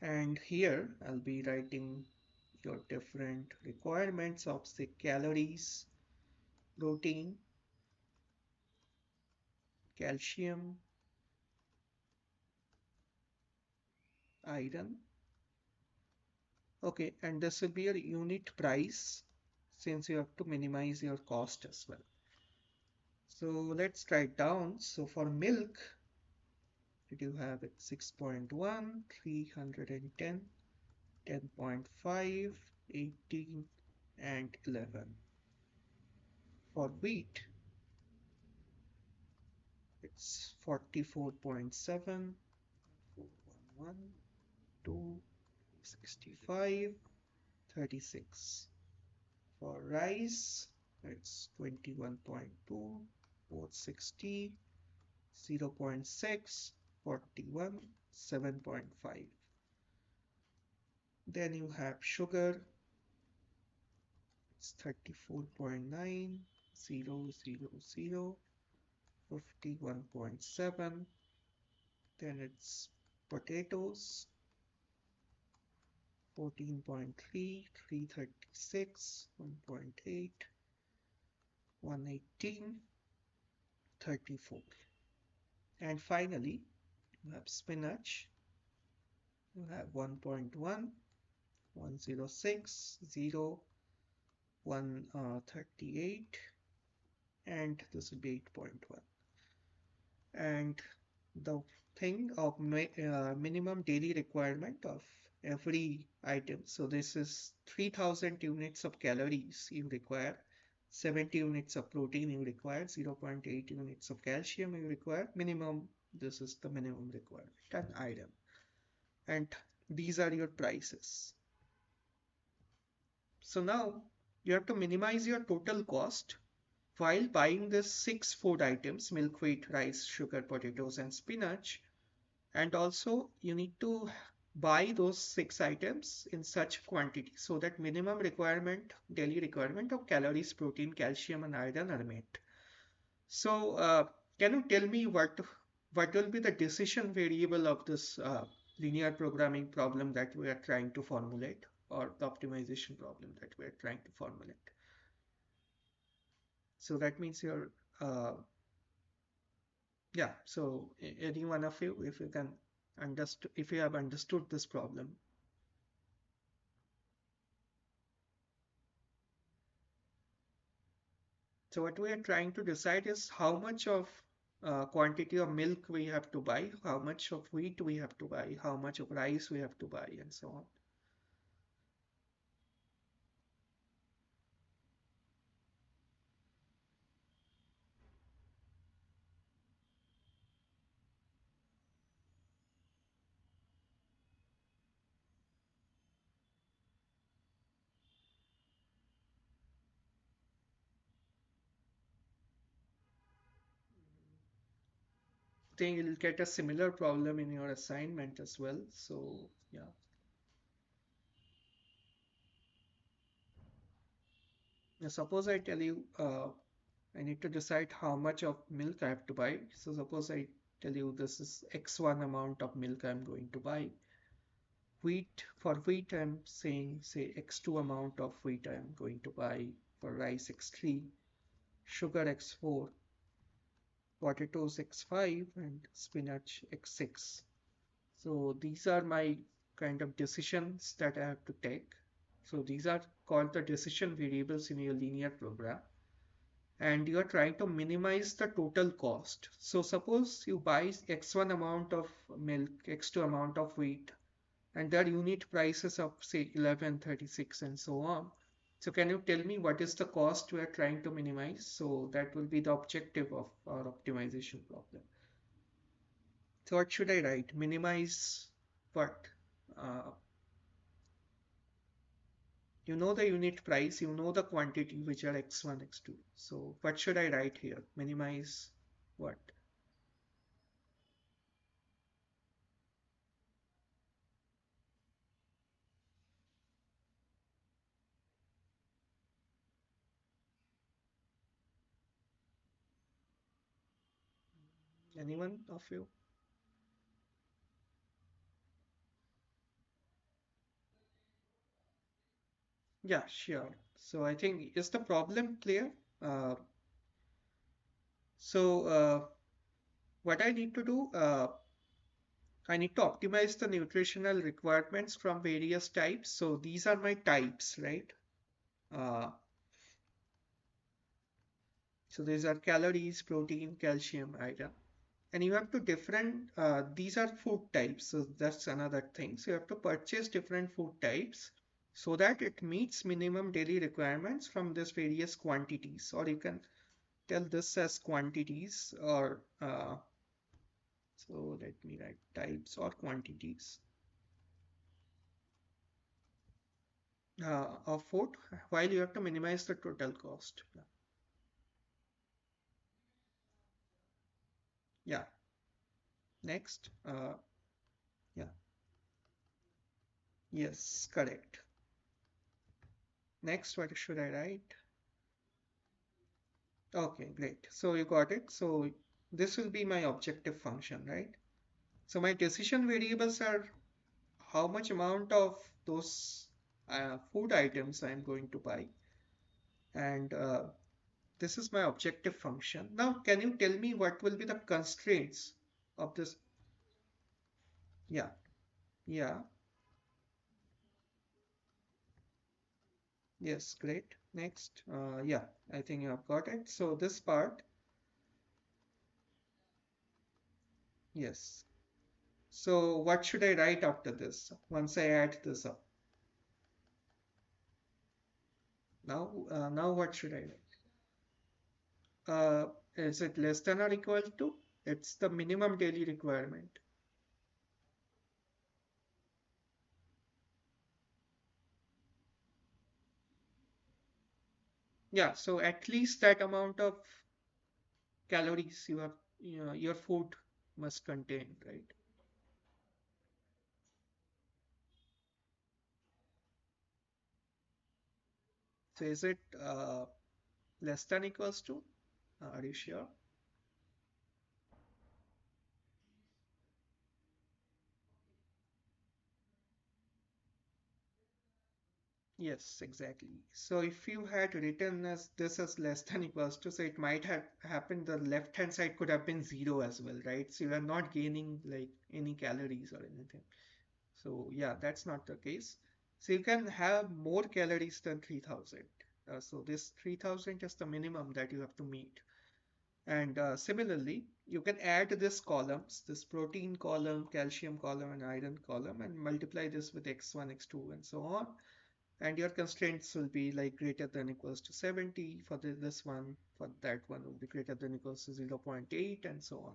And here I'll be writing your different requirements of say calories, protein, calcium, iron. Okay, and this will be your unit price since you have to minimize your cost as well. So let's write down. So for milk, did you have it 6.1, 310, 10.5, 18, and 11. For wheat, it's 44.7, 411, 2, 65, 36. For rice, it's 21.2, 460, 0.6, 41, 7.5. Then you have sugar, it's 34.9, 000, 51.7. Then it's potatoes, 14.3, 336, 1.8, 118, 34. And finally, you have spinach. You have 1.1, 106, 0, 138, and this will be 8.1. And the thing of minimum daily requirement of every item. So this is 3000 units of calories you require, 70 units of protein you require, 0.8 units of calcium you require. Minimum, this is the minimum requirement, an item. And these are your prices. So now you have to minimize your total cost while buying these six food items: milk, wheat, rice, sugar, potatoes, and spinach. And also you need to buy those six items in such quantity so that minimum requirement, daily requirement of calories, protein, calcium, and iron are met. So can you tell me what will be the decision variable of this linear programming problem that we are trying to formulate, or the optimization problem that we are trying to formulate? So that means you're yeah, so any one of you, if you can understand, if you have understood this problem. So what we are trying to decide is how much of quantity of milk we have to buy, how much of wheat we have to buy, how much of rice we have to buy, and so on. Then you'll get a similar problem in your assignment as well. So yeah. Now suppose I tell you I need to decide how much of milk I have to buy. So suppose I tell you this is X1 amount of milk I'm going to buy. For wheat, I'm saying, say, X2 amount of wheat I'm going to buy. For rice, X3, sugar, X4, potatoes, X5, and spinach, X6. So these are my kind of decisions that I have to take. So these are called the decision variables in your linear program. And you are trying to minimize the total cost. So suppose you buy X1 amount of milk, X2 amount of wheat, and their unit prices of say 11, 36, and so on. So can you tell me what is the cost we are trying to minimize? So that will be the objective of our optimization problem. So what should I write? Minimize what? Uh, you know the unit price, you know the quantity which are x1, x2. So what should I write here? Minimize what? Anyone of you? Yeah, sure. So I think is the problem clear? Uh, so what I need to do, I need to optimize the nutritional requirements from various types. So these are my types, right? Uh, so these are calories, protein, calcium, iron. And you have to different, these are food types. So that's another thing. So you have to purchase different food types so that it meets minimum daily requirements from this various quantities. Or you can tell this as quantities or so let me write types or quantities of food while you have to minimize the total cost. Yeah. Next. Yeah. Yes, correct. Next, what should I write? Okay, great. So you got it. So this will be my objective function, right? So my decision variables are how much amount of those food items I'm going to buy. And this is my objective function. Now, can you tell me what will be the constraints of this? Yeah, yeah, yes, great. Next, yeah, I think you have got it. So this part, yes. So what should I write after this once I add this up? Now what should I write? Is it less than or equal to? It's the minimum daily requirement. Yeah, so at least that amount of calories your food must contain, right? So is it less than equals to? Are you sure? Yes, exactly. So if you had written as this as less than equals to, so it might have happened the left hand side could have been zero as well, right? So you are not gaining like any calories or anything. So yeah, that's not the case. So you can have more calories than 3000. So this 3000 is the minimum that you have to meet. And similarly, you can add this columns, this protein column, calcium column, and iron column, and multiply this with x1, x2, and so on. And your constraints will be like greater than equals to 70 for this one, for that one will be greater than equals to zero point 0.8, and so on.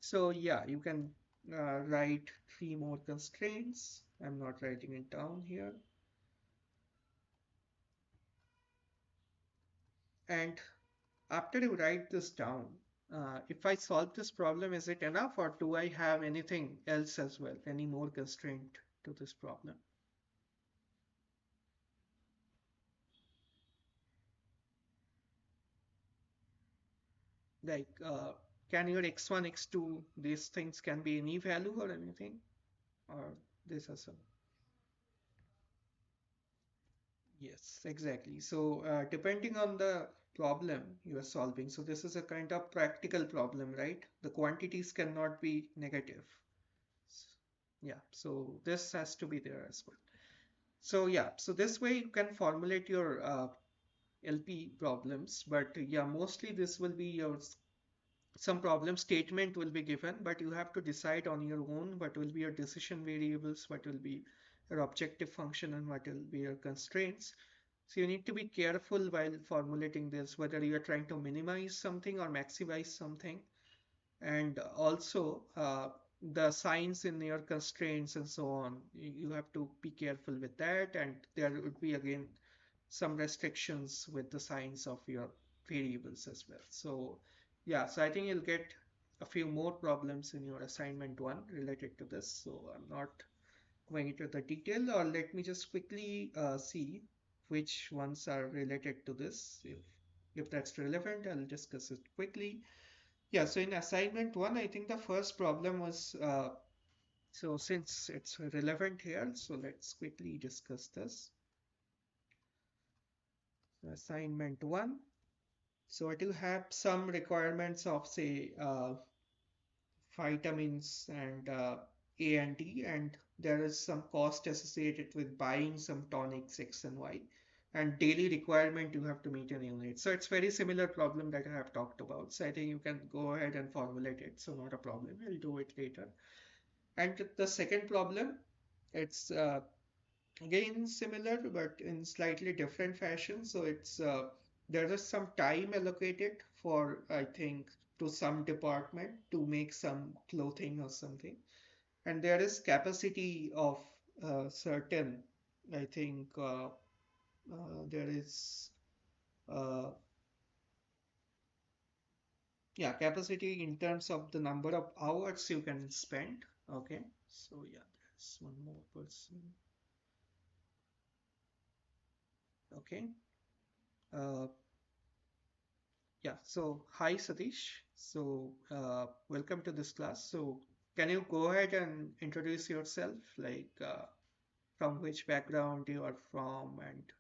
So yeah, you can write three more constraints. I'm not writing it down here. And after you write this down, if I solve this problem, is it enough or do I have anything else as well? Any more constraint to this problem? Like, can your x1, x2, these things can be any value or anything? Or this is a... Yes, exactly. So, depending on the problem you are solving, so this is a kind of practical problem, right? The quantities cannot be negative. S- Yeah, so this has to be there as well. So yeah, so this way you can formulate your LP problems, but yeah, mostly this will be your some problem statement will be given, but you have to decide on your own what will be your decision variables, what will be your objective function, and what will be your constraints. So you need to be careful while formulating this, whether you are trying to minimize something or maximize something, and also the signs in your constraints and so on. You have to be careful with that, and there would be again some restrictions with the signs of your variables as well. So yeah, so I think you'll get a few more problems in your assignment one related to this. So I'm not going into the detail, or let me just quickly see which ones are related to this. If that's relevant, I'll discuss it quickly. Yeah, so in assignment one, I think the first problem was so since it's relevant here, so let's quickly discuss this. Assignment 1. So it will have some requirements of say vitamins and A and D, and there is some cost associated with buying some tonics X and Y, and daily requirement you have to meet in unit. So it's very similar problem that I have talked about. So I think you can go ahead and formulate it. So not a problem. We'll do it later. And the second problem, it's again similar but in slightly different fashion. So it's there is some time allocated for I think to some department to make some clothing or something, and there is capacity of certain I think there is uh, yeah, capacity in terms of the number of hours you can spend. Okay, so yeah, there's one more person. Okay. Uh, Yeah, so hi Satish. So welcome to this class. So can you go ahead and introduce yourself, like from which background you are from, and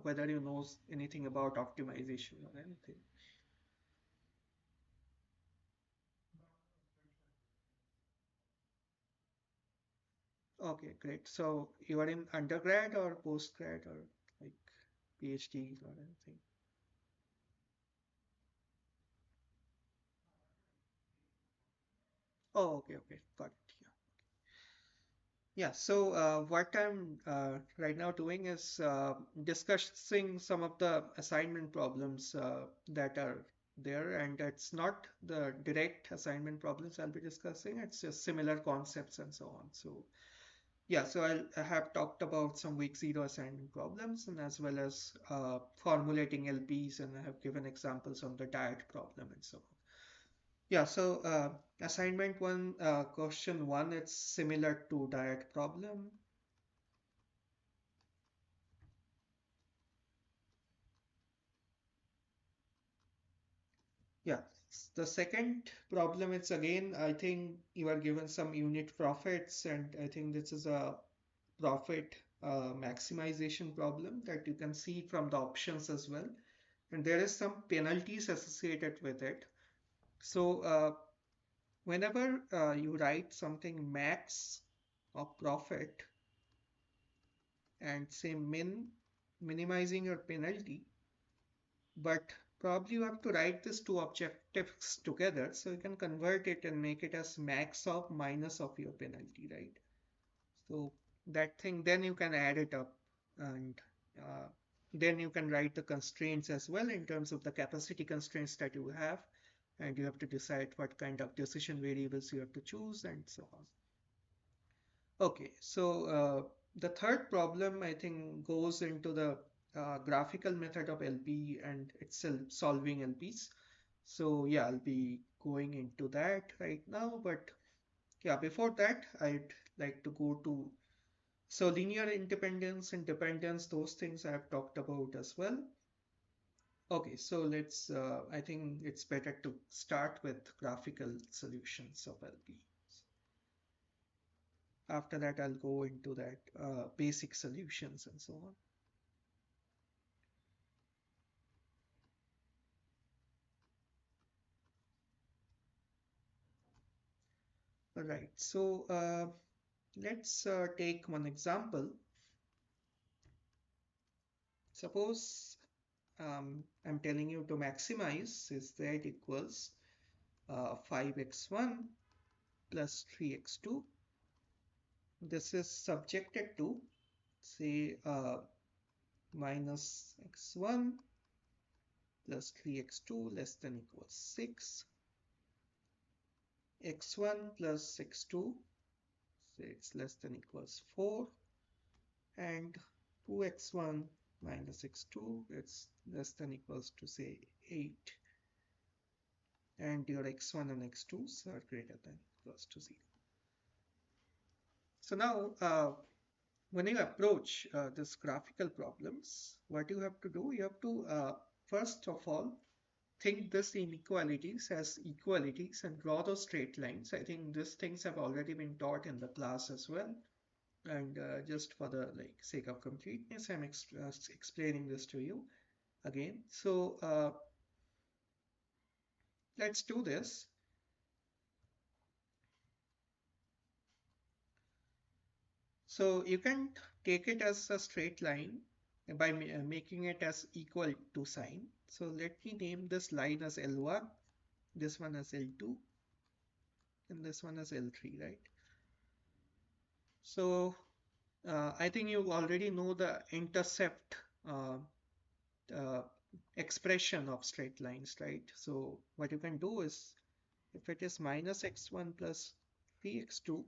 whether you know anything about optimization or anything? Okay, great. So you are in undergrad or postgrad or like PhD or anything? Oh, okay, okay, got it. Yeah. Yeah, so what I'm right now doing is discussing some of the assignment problems that are there, and it's not the direct assignment problems I'll be discussing, it's just similar concepts and so on. So, yeah, so I have talked about some week zero assignment problems and as well as formulating LPs, and I have given examples on the diet problem and so on. Yeah, so assignment one, question one, it's similar to diet problem. Yeah, the second problem is again, I think you are given some unit profits, and I think this is a profit maximization problem that you can see from the options as well. And there is some penalties associated with it. So whenever you write something max of profit and say minimizing your penalty, but probably you have to write these two objectives together so you can convert it and make it as max of minus of your penalty, right? So that thing, then you can add it up, and uh, then you can write the constraints as well in terms of the capacity constraints that you have, and you have to decide what kind of decision variables you have to choose and so on. Okay, so the third problem I think goes into the graphical method of LP and itself solving LPs. So yeah, I'll be going into that right now. But yeah, before that, I'd like to go to so linear independence and dependence, those things I have talked about as well. Okay, so let's, I think it's better to start with graphical solutions of LP. After that, I'll go into that basic solutions and so on. All right, so let's take one example. Suppose I'm telling you to maximize is that equals 5x1 plus 3x2. This is subjected to say minus x1 plus 3x2 less than equals 6, x1 plus x2, say it's less than equals 4, and 2x1 minus x2, it's less than equals to say 8, and your x1 and x2s are greater than equals to 0. So now when you approach this graphical problems, what you have to do, you have to first of all think this inequalities as equalities and draw those straight lines. I think these things have already been taught in the class as well. And just for the like sake of completeness, I'm explaining this to you. again. So let's do this. So you can take it as a straight line by making it as equal to sign. So let me name this line as L1, this one as L2, and this one as L3, right? So I think you already know the intercept uh, uh, expression of straight lines, right? So what you can do is, if it is minus x1 plus 3x2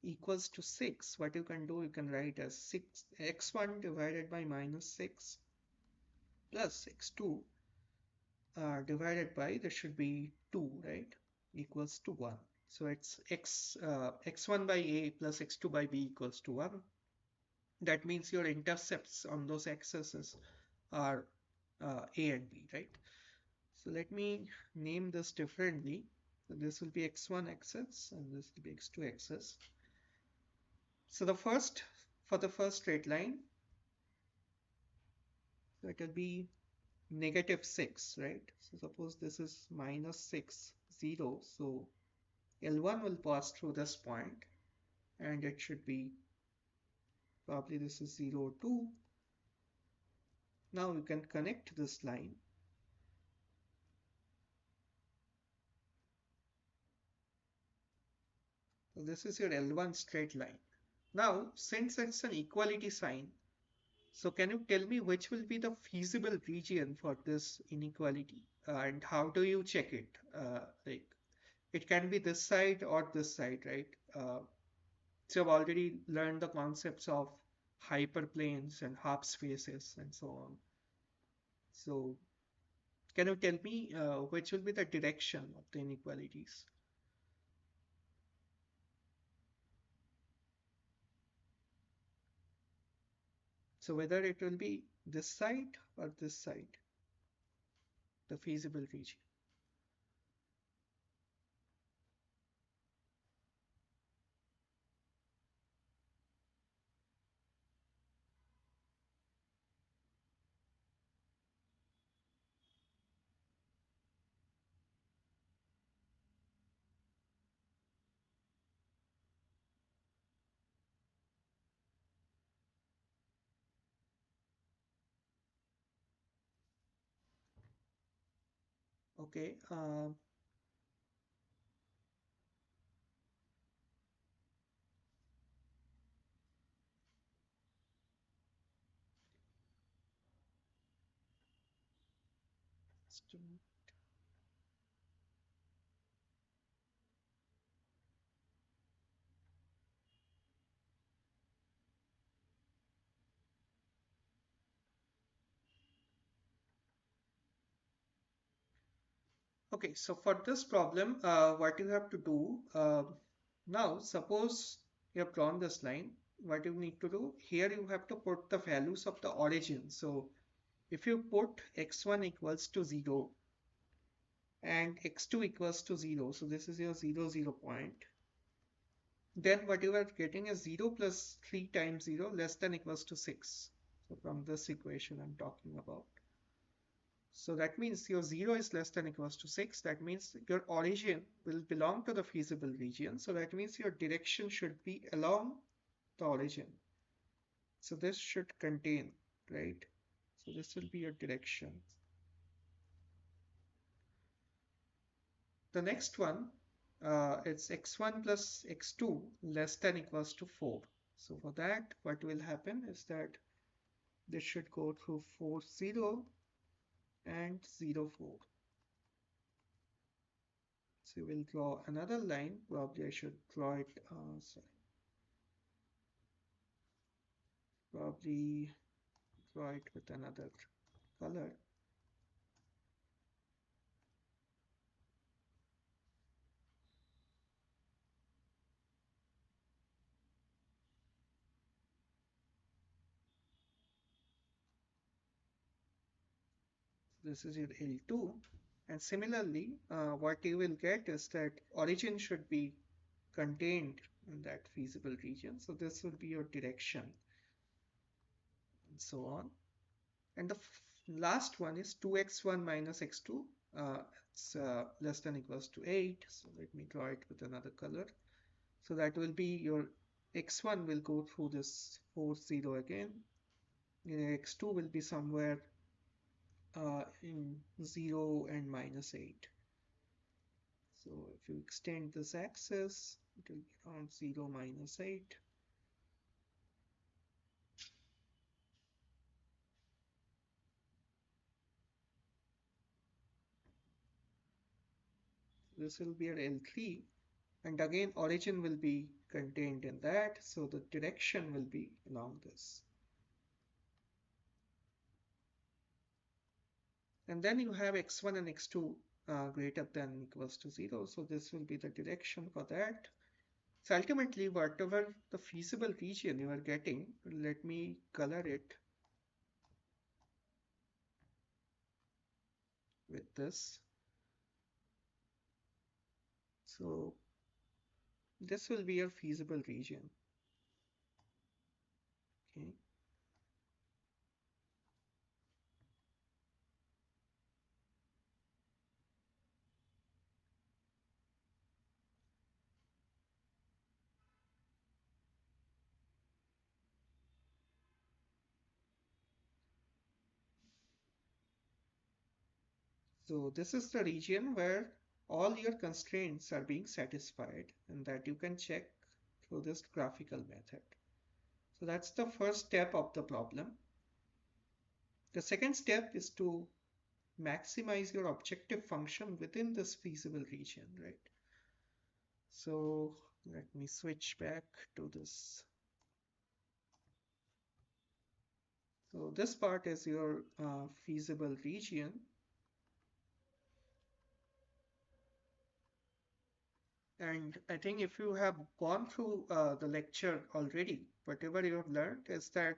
equals to 6, what you can do, you can write as 6 x1 divided by minus 6 plus x2 divided by, this should be 2, right? Equals to 1. So it's x1 by a plus x2 by b equals to 1. That means your intercepts on those axes are a and b, right? So let me name this differently. So this will be x1 axis and this will be x2 axis. So for the first straight line, so it will be negative 6, right? So suppose this is minus 6, 0. So L1 will pass through this point and it should be, probably this is 0, 2. Now you can connect this line. So this is your L1 straight line. Now, since it's an equality sign, so can you tell me which will be the feasible region for this inequality? And how do you check it? Like, it can be this side or this side, right? So I've already learned the concepts of hyperplanes and half spaces and so on. So can you tell me which will be the direction of the inequalities? So whether it will be this side or this side, the feasible region. Okay. Okay, so for this problem, what you have to do now, suppose you have drawn this line, what you need to do here, you have to put the values of the origin. So if you put x1 equals to 0 and x2 equals to 0, so this is your 0, 0 point, then what you are getting is 0 plus 3 times 0 less than equals to 6. So from this equation I'm talking about. So that means your 0 is less than equals to 6. That means your origin will belong to the feasible region. So that means your direction should be along the origin. So this should contain, right? So this will be your direction. The next one, it's x1 plus x2 less than equals to 4. So for that, what will happen is that this should go through 4, 0 and 0, 4. So we'll draw another line. Probably I should draw it, sorry, probably draw it with another color. This is your L2. And similarly, what you will get is that origin should be contained in that feasible region. So this will be your direction and so on. And the last one is 2x1 minus x2. It's less than equals to 8. So let me draw it with another color. So that will be your x1 will go through this 4, 0 again. X2 will be somewhere in 0 and minus 8. So if you extend this axis, it will be around 0, minus 8. This will be your L3. And again, origin will be contained in that. So the direction will be along this. And then you have x1 and x2 greater than equals to 0. So this will be the direction for that. So ultimately, whatever the feasible region you are getting, let me color it with this. So this will be your feasible region. Okay. So this is the region where all your constraints are being satisfied, and that you can check through this graphical method. So that's the first step of the problem. The second step is to maximize your objective function within this feasible region, right? So let me switch back to this. So this part is your feasible region. And I think if you have gone through the lecture already, whatever you have learned is that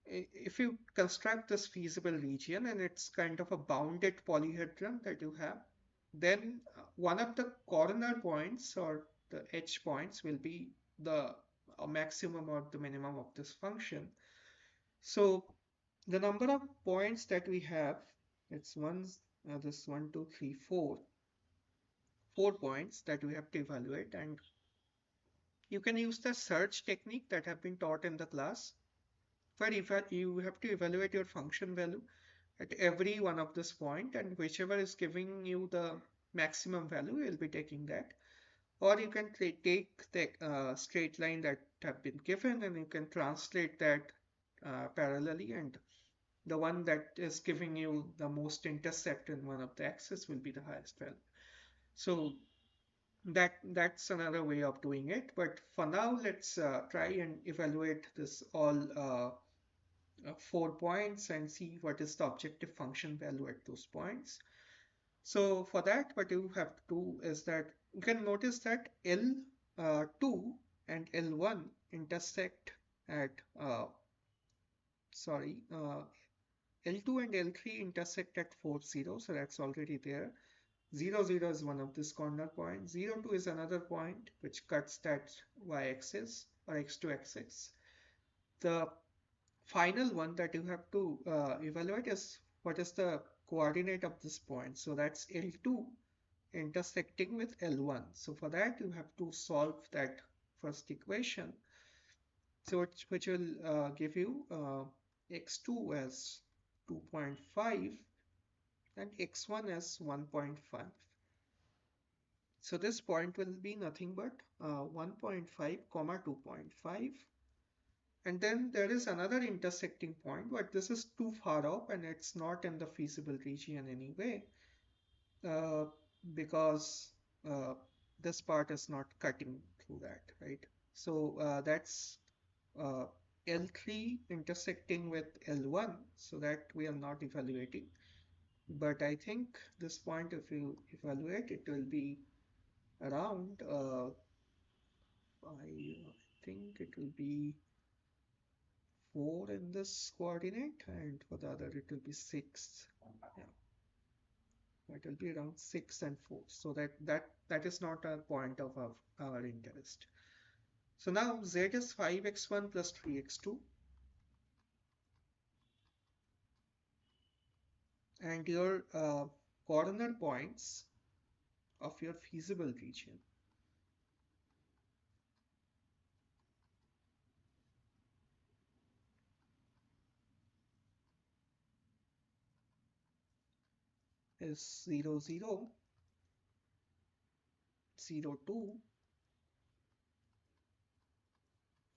if you construct this feasible region and it's kind of a bounded polyhedron that you have, then one of the corner points or the edge points will be the maximum or the minimum of this function. So the number of points that we have, it's this 1, 2, 3, 4, 4 points that we have to evaluate, and you can use the search technique that have been taught in the class, where you have to evaluate your function value at every one of this point, and whichever is giving you the maximum value, you'll be taking that. Or you can take the straight line that have been given and you can translate that parallelly, and the one that is giving you the most intercept in one of the axes will be the highest value. So that's another way of doing it. But for now, let's try and evaluate this all 4 points and see what is the objective function value at those points. So for that, what you have to do is that you can notice that L2 and L1 intersect at, L2 and L3 intersect at 4, 0, so that's already there. 0, 0 is one of these corner points. 0, 2 is another point which cuts that y-axis or x2 axis. The final one that you have to evaluate is what is the coordinate of this point. So that's L2 intersecting with L1. So for that you have to solve that first equation. So which will give you x2 as 2.5 and x1 as 1.5. So this point will be nothing but 1.5 comma 2.5. And then there is another intersecting point, but this is too far off and it's not in the feasible region anyway, uh, because uh, this part is not cutting through that, right? So that's uh, L3 intersecting with L1, so that we are not evaluating. But I think this point, if you evaluate, it will be around, I think it will be 4 in this coordinate, and for the other it will be 6. Yeah, it will be around 6 and 4. So that is not a point of our interest. So now z is 5x1 plus 3x2. and your corner points of your feasible region is 0, 0, 0, 2,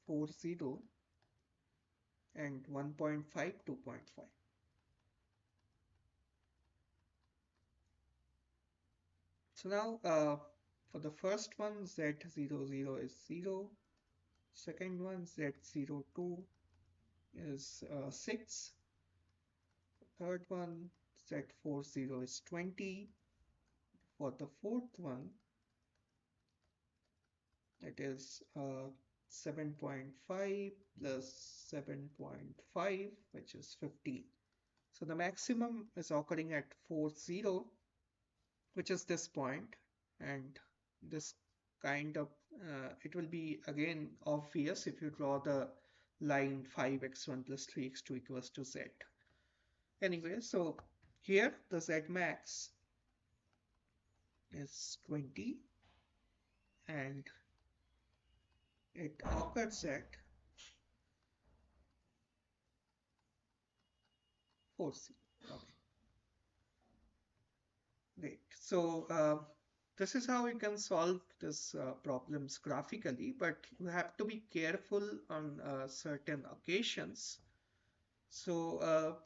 4, 0, and 1.5, 2.5. So now for the first one, Z00 is 0. Second one, Z02 is 6. Third one, Z40 is 20. For the fourth one, it is 7.5 plus 7.5, which is 15. So the maximum is occurring at 40, which is this point, and this kind of it will be again obvious if you draw the line 5x1 plus 3x2 equals to z. Anyway, so here the z max is 20 and it occurs at 40. Okay, great. So this is how you can solve this problems graphically, but you have to be careful on certain occasions. So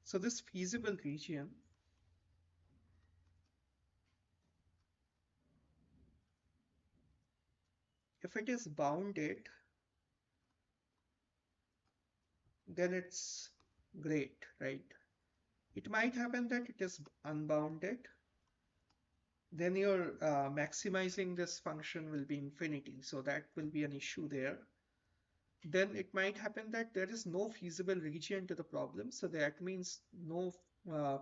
so this feasible region, if it is bounded, then it's great, right? It might happen that it is unbounded, then your maximizing this function will be infinity, so that will be an issue there. Then it might happen that there is no feasible region to the problem, so that means uh,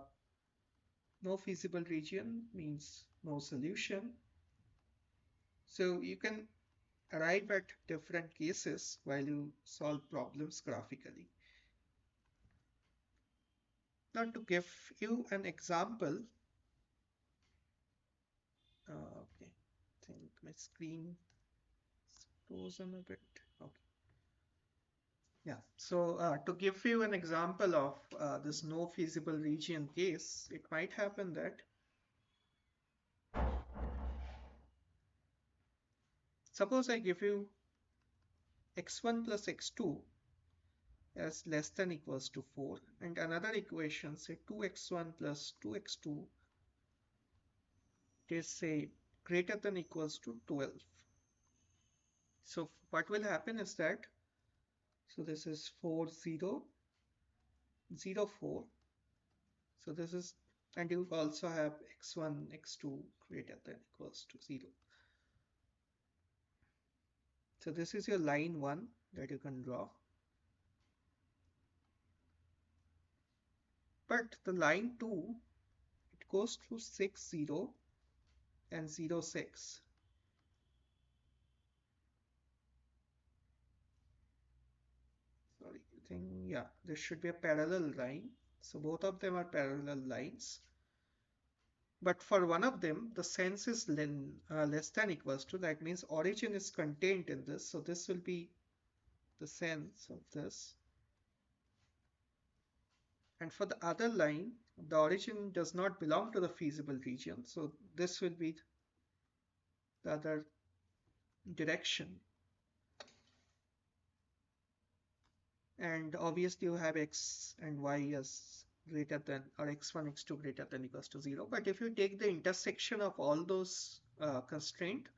no feasible region means no solution. So you can arrive at different cases while you solve problems graphically. Now to give you an example, okay, I think my screen is frozen a bit. Okay, yeah. So to give you an example of this no feasible region case, it might happen that suppose I give you x1 plus x2 as less than equals to 4 and another equation say 2x1 plus 2x2 is say greater than equals to 12. So what will happen is that, so this is 4, 0, 0, 4. So this is, and you also have x1, x2 greater than equals to 0. So this is your line 1 that you can draw. But the line 2, it goes through 6, 0 and 0, 6. Sorry, I think, yeah, this should be a parallel line. So both of them are parallel lines. But for one of them, the sense is less than equals to, that means origin is contained in this. So this will be the sense of this. And for the other line, the origin does not belong to the feasible region. So this will be the other direction. And obviously you have x and y as greater than, or x1, x2 greater than equals to 0. But if you take the intersection of all those constraints,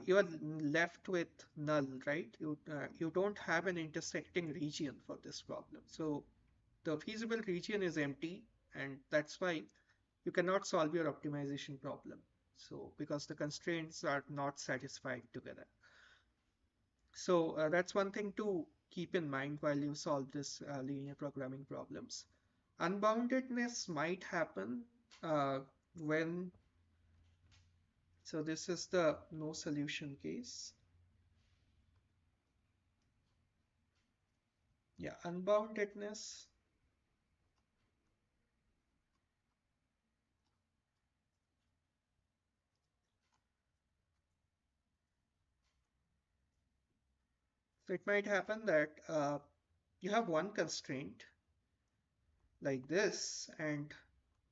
you are left with null, right? You don't have an intersecting region for this problem. So the feasible region is empty, and that's why you cannot solve your optimization problem. So because the constraints are not satisfied together. So that's one thing to keep in mind while you solve this linear programming problems. Unboundedness might happen when, so this is the no solution case. Yeah, unboundedness So it might happen that you have one constraint like this, and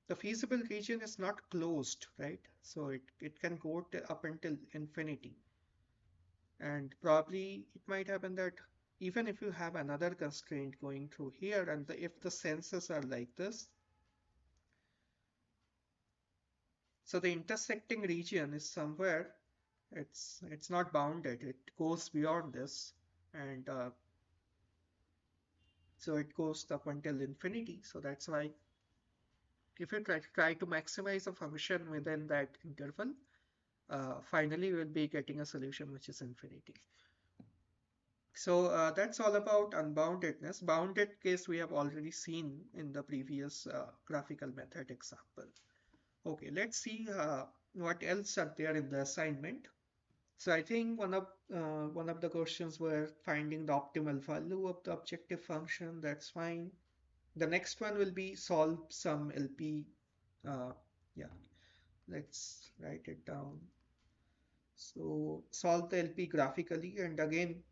the feasible region is not closed, right? So it can go up until infinity. And probably it might happen that even if you have another constraint going through here, and if the senses are like this, so the intersecting region is somewhere, it's not bounded, it goes beyond this, and so it goes up until infinity. So that's why if you try to maximize a function within that interval, finally we'll be getting a solution which is infinity. So that's all about unboundedness. Bounded case we have already seen in the previous graphical method example. Okay, let's see what else are there in the assignment. So I think one of the questions were finding the optimal value of the objective function. That's fine. The next one will be solve some LP. Yeah, let's write it down. So solve the LP graphically, and again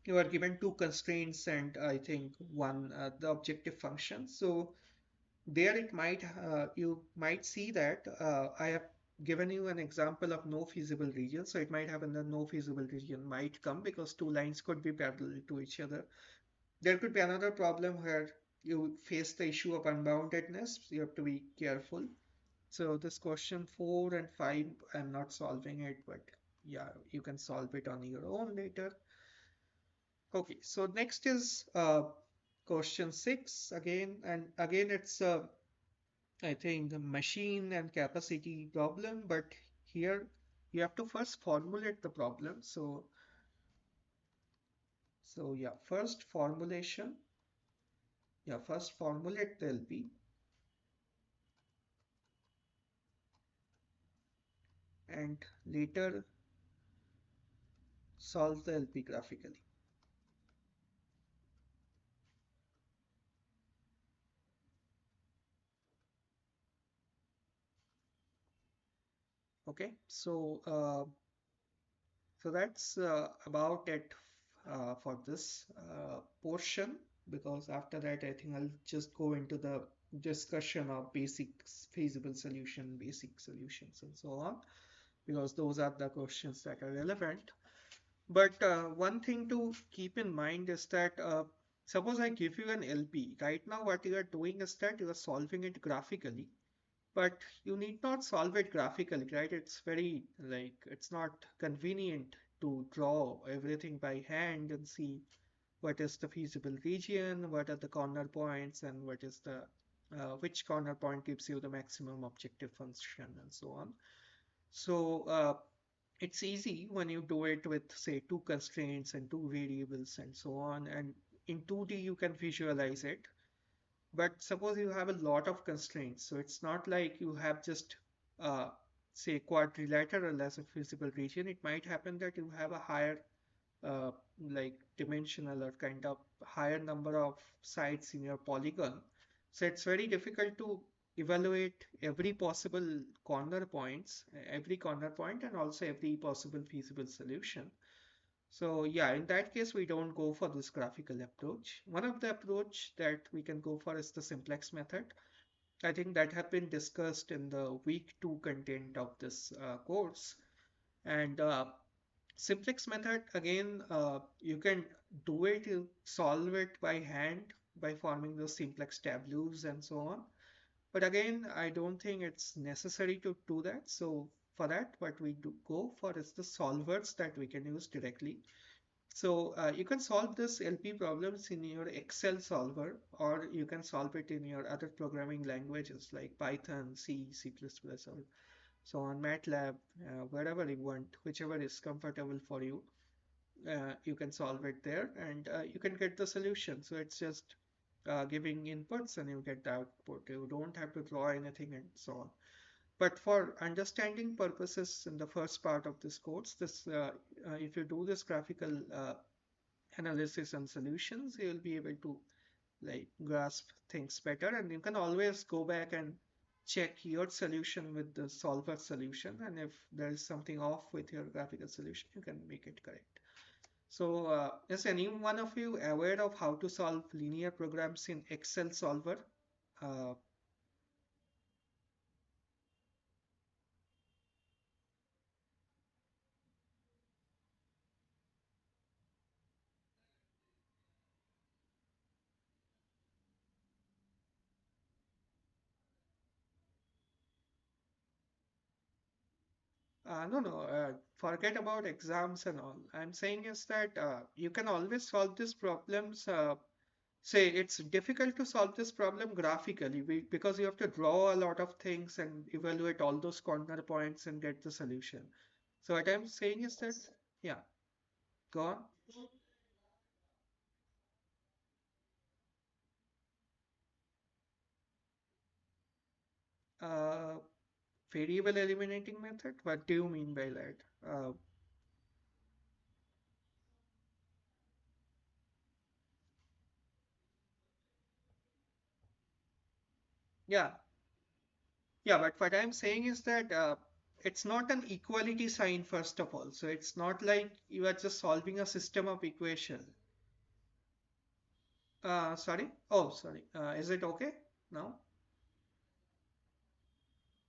you are given two constraints and I think one the objective function. So there it might you might see that I have given you an example of no feasible region. So it might happen that no feasible region might come because two lines could be parallel to each other. There could be another problem where you face the issue of unboundedness. You have to be careful. So this question 4 and 5, I'm not solving it, but yeah, you can solve it on your own later. Okay, so next is question 6 again, and again it's I think a machine and capacity problem, but here you have to first formulate the problem. So yeah, first formulation, yeah, first formulate the LP and later solve the LP graphically. Okay, so that's about it for this portion, because after that I think I'll just go into the discussion of basics, feasible solution, basic solutions, and so on, because those are the questions that are relevant. But one thing to keep in mind is that suppose I give you an LP. Right now, what you are doing is that you are solving it graphically, but you need not solve it graphically, right? It's very like it's not convenient to draw everything by hand and see what is the feasible region, what are the corner points, and what is the which corner point gives you the maximum objective function, and so on. So it's easy when you do it with, say, two constraints and two variables and so on. And in 2D, you can visualize it. But suppose you have a lot of constraints. So it's not like you have just, uh, say, quadrilateral as a feasible region. It might happen that you have a higher, uh, like, dimensional or kind of higher number of sides in your polygon. So it's very difficult to evaluate every possible every corner point, and also every possible feasible solution. So yeah, in that case, we don't go for this graphical approach. One of the approach that we can go for is the simplex method. I think that have been discussed in the week 2 content of this course. And simplex method, again, you can do it, you solve it by hand by forming the simplex tableaus and so on. But again, I don't think it's necessary to do that. So for that, what we do go for is the solvers that we can use directly. So you can solve this LP problems in your Excel solver, or you can solve it in your other programming languages like Python, C, C++, or so on, MATLAB, wherever you want, whichever is comfortable for you. You can solve it there, and you can get the solution. So it's just giving inputs and you get the output. You don't have to draw anything and so on. But for understanding purposes in the first part of this course, if you do this graphical analysis and solutions, you will be able to like grasp things better, and you can always go back and check your solution with the solver solution, and if there is something off with your graphical solution, you can make it correct. So, is any one of you aware of how to solve linear programs in Excel solver? Uh, no, no, forget about exams and all. I'm saying is that you can always solve these problems. Say it's difficult to solve this problem graphically because you have to draw a lot of things and evaluate all those corner points and get the solution. So what I'm saying is that, yeah, go on. Uh, Variable eliminating method? What do you mean by that? Yeah, yeah, but what I'm saying is that it's not an equality sign, first of all. So it's not like you are just solving a system of equation. Sorry? Oh, sorry. Is it okay now?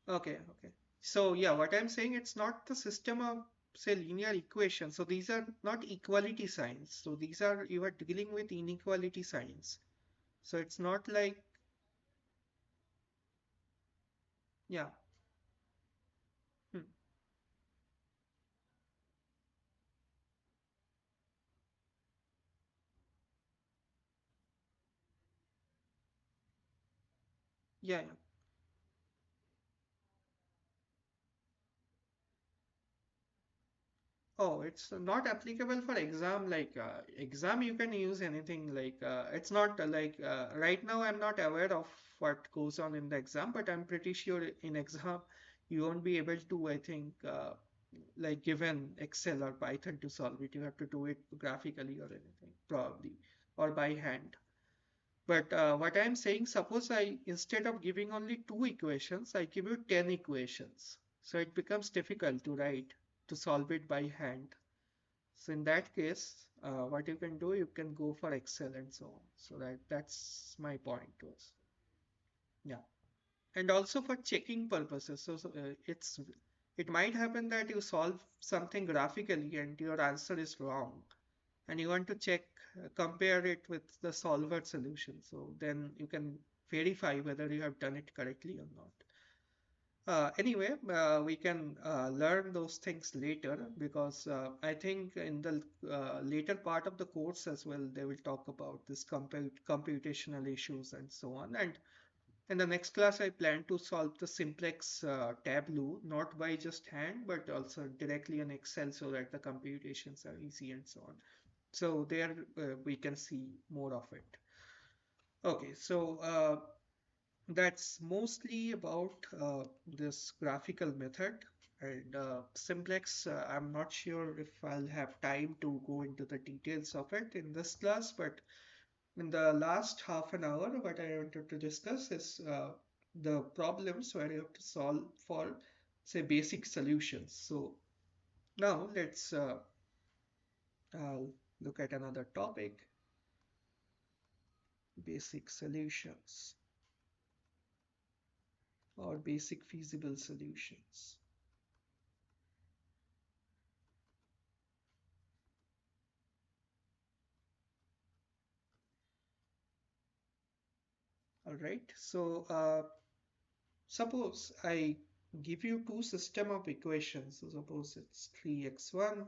Okay, okay. So yeah, what I'm saying, it's not the system of, say, linear equations. So these are not equality signs. So these are, you are dealing with inequality signs. So it's not like, yeah, hmm, yeah, yeah. Oh, it's not applicable for exam. Like exam, you can use anything. Like it's not like right now I'm not aware of what goes on in the exam, but I'm pretty sure in exam you won't be able to. I think like given Excel or Python to solve it, you have to do it graphically or anything, probably, or by hand. But what I'm saying, suppose I, instead of giving only two equations, I give you 10 equations. So it becomes difficult to write, to solve it by hand. So in that case, what you can do, you can go for Excel and so on. So that's my point was, yeah. And also for checking purposes. It might happen that you solve something graphically and your answer is wrong, and you want to check, compare it with the solver solution. So then you can verify whether you have done it correctly or not. Anyway, we can learn those things later because I think in the later part of the course as well, they will talk about this computational issues and so on. And in the next class, I plan to solve the simplex tableau, not by just hand, but also directly in Excel so that the computations are easy and so on. So there we can see more of it. Okay, so that's mostly about this graphical method. And simplex, I'm not sure if I'll have time to go into the details of it in this class, but in the last half an hour, what I wanted to discuss is the problems where you have to solve for, say, basic solutions. So now let's look at another topic, basic solutions or basic feasible solutions. All right. So suppose I give you two system of equations. So suppose it's 3x1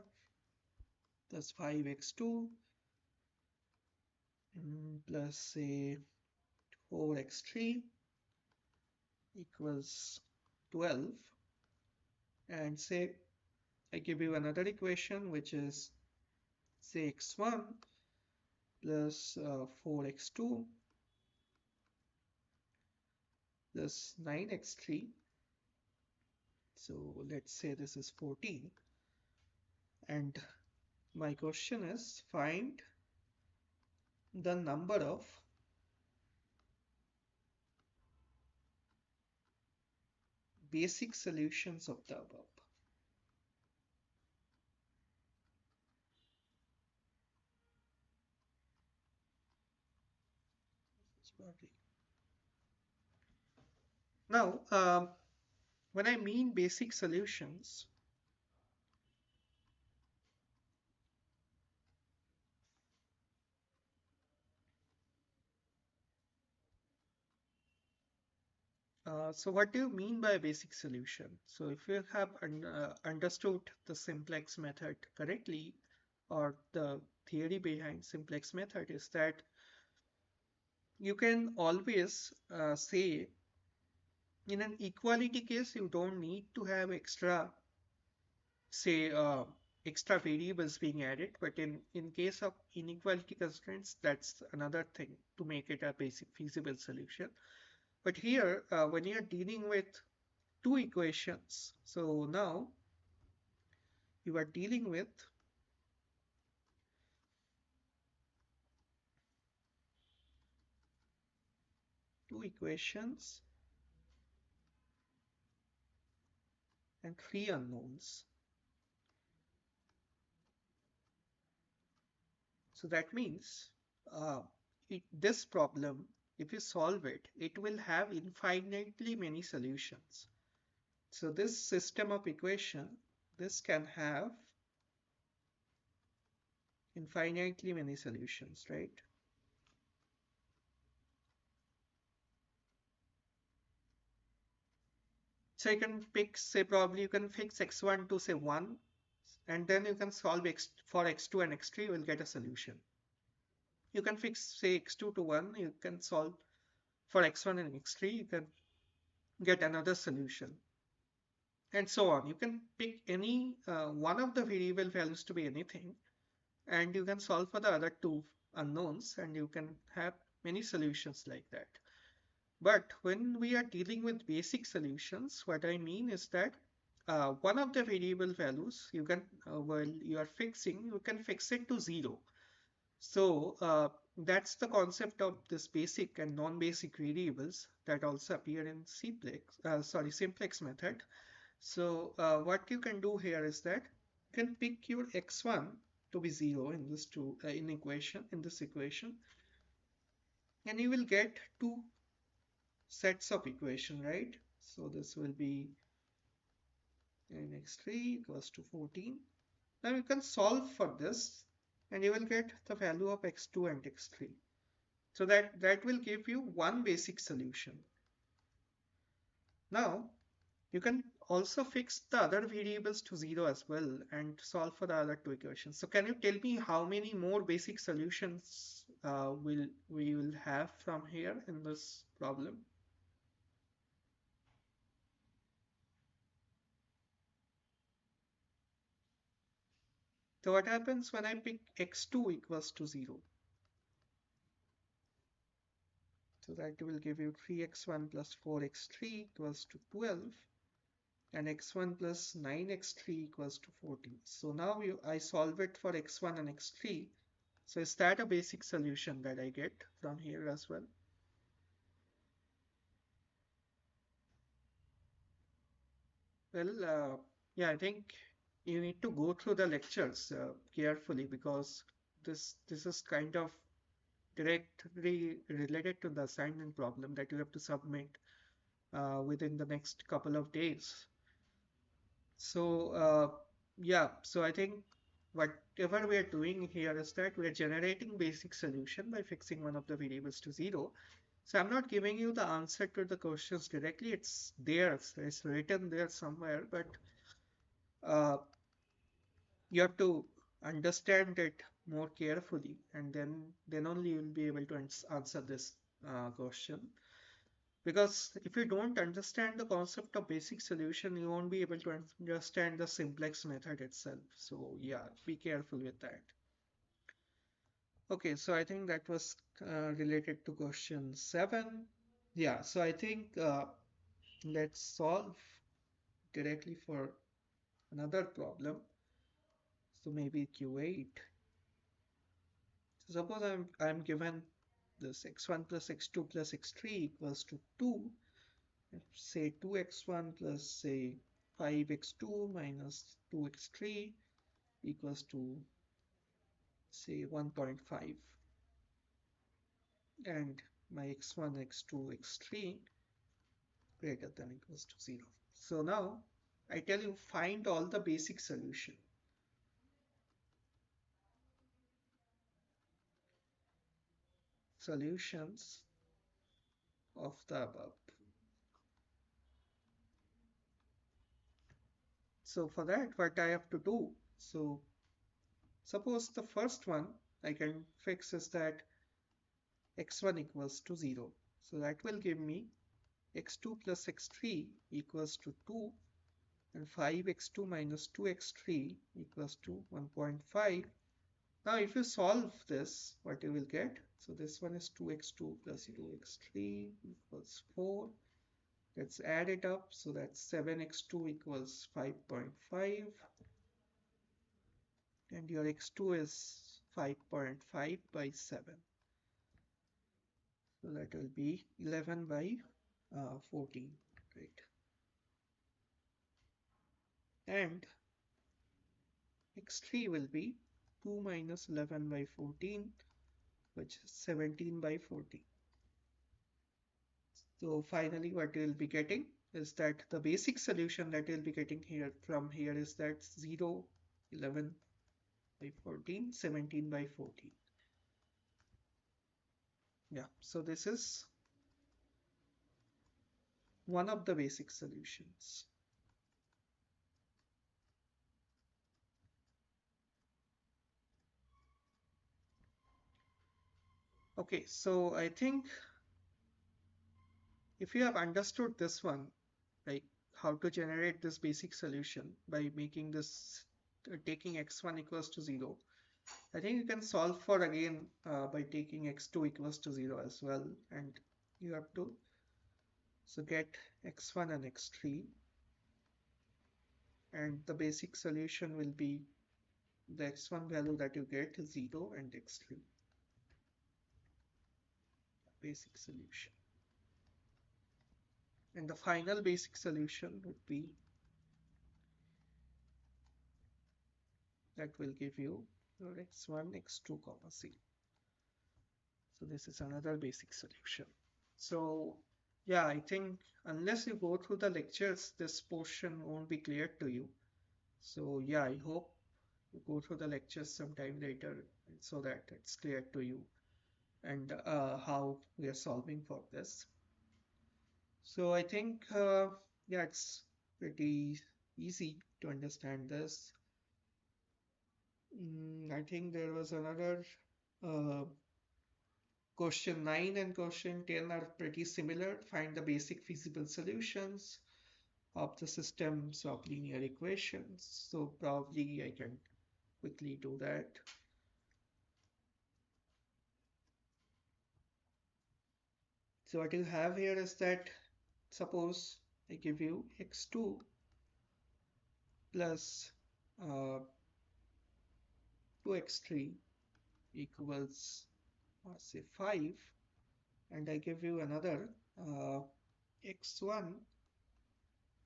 plus 5x2 plus say 4x3 equals 12. And say I give you another equation which is say x1 plus 4x2 plus 9x3. So let's say this is 14. And my question is find the number of basic solutions of the above. Now, when I mean basic solutions, so what do you mean by a basic solution? So if you have understood the simplex method correctly, or the theory behind simplex method is that you can always say in an equality case, you don't need to have extra, say, extra variables being added, but in case of inequality constraints, that's another thing to make it a basic feasible solution. But here, when you're dealing with two equations, so now you are dealing with two equations and three unknowns. So that means uh, this problem, if you solve it, it will have infinitely many solutions. So this system of equation, this can have infinitely many solutions, right? So you can pick, say, probably you can fix x1 to say 1, and then you can solve for x2 and x3, you will get a solution. You can fix, say, x2 to 1, you can solve for x1 and x3, you can get another solution, and so on. You can pick any one of the variable values to be anything, and you can solve for the other two unknowns, and you can have many solutions like that. But when we are dealing with basic solutions, what I mean is that one of the variable values you can, while you are fixing, you can fix it to 0. So that's the concept of this basic and non-basic variables that also appear in simplex method. So what you can do here is that you can pick your x1 to be 0 in this equation, and you will get two sets of equation, right? So this will be n x3 equals to 14. Now you can solve for this, and you will get the value of x2 and x3. So that will give you one basic solution. Now you can also fix the other variables to 0 as well and solve for the other two equations. So can you tell me how many more basic solutions we will have from here in this problem? So what happens when I pick x2 equals to 0? So that will give you 3x1 plus 4x3 equals to 12, and x1 plus 9x3 equals to 14. So now I solve it for x1 and x3. So is that a basic solution that I get from here as well? Well, yeah, I think you need to go through the lectures carefully, because this is kind of directly related to the assignment problem that you have to submit within the next couple of days. So, yeah, so I think whatever we are doing here is that we are generating basic solution by fixing one of the variables to 0. So I'm not giving you the answer to the questions directly. It's there, it's written there somewhere, but uh, you have to understand it more carefully, and then only you'll be able to answer this question. Because if you don't understand the concept of basic solution, you won't be able to understand the simplex method itself. So yeah, be careful with that. Okay, so I think that was related to question 7. Yeah, so I think let's solve directly for another problem. So maybe Q8. So suppose I'm given this x1 plus x2 plus x3 equals to 2. Say 2x1 plus, say, 5x2 minus 2x3 equals to, say, 1.5, and my x1, x2, x3 greater than equals to 0. So now I tell you find all the basic solutions of the above. So for that, what I have to do, so suppose the first one I can fix is that x1 equals to 0. So that will give me x2 plus x3 equals to 2 and 5x2 minus 2x3 equals to 1.5. Now if you solve this, what you will get? So this one is 2x2 plus 2x3 equals 4. Let's add it up. So that's 7x2 equals 5.5 and your x2 is 5.5 by 7. So that will be 11 by 14, right? And x3 will be 2 minus 11 by 14, which is 17 by 14. So finally what you will be getting is that the basic solution that you will be getting here from here is that 0, 11 by 14, 17 by 14. Yeah, so this is one of the basic solutions. Okay, so I think if you have understood this one, like how to generate this basic solution by making this taking x1 equals to 0, I think you can solve for again by taking x2 equals to 0 as well, and you have to so get x1 and x3, and the basic solution will be the x1 value that you get is 0 and x3 basic solution, and the final basic solution would be that will give you your x1 x2 comma 0. So this is another basic solution. So yeah, I think unless you go through the lectures, this portion won't be clear to you. So yeah, I hope you go through the lectures sometime later so that it's clear to you and how we are solving for this. So I think yeah, it's pretty easy to understand this. I think there was another uh, question 9 and question 10 are pretty similar. Find the basic feasible solutions of the systems of linear equations. So probably I can quickly do that. So what you have here is that suppose I give you x2 plus 2x3 equals say 5, and I give you another x1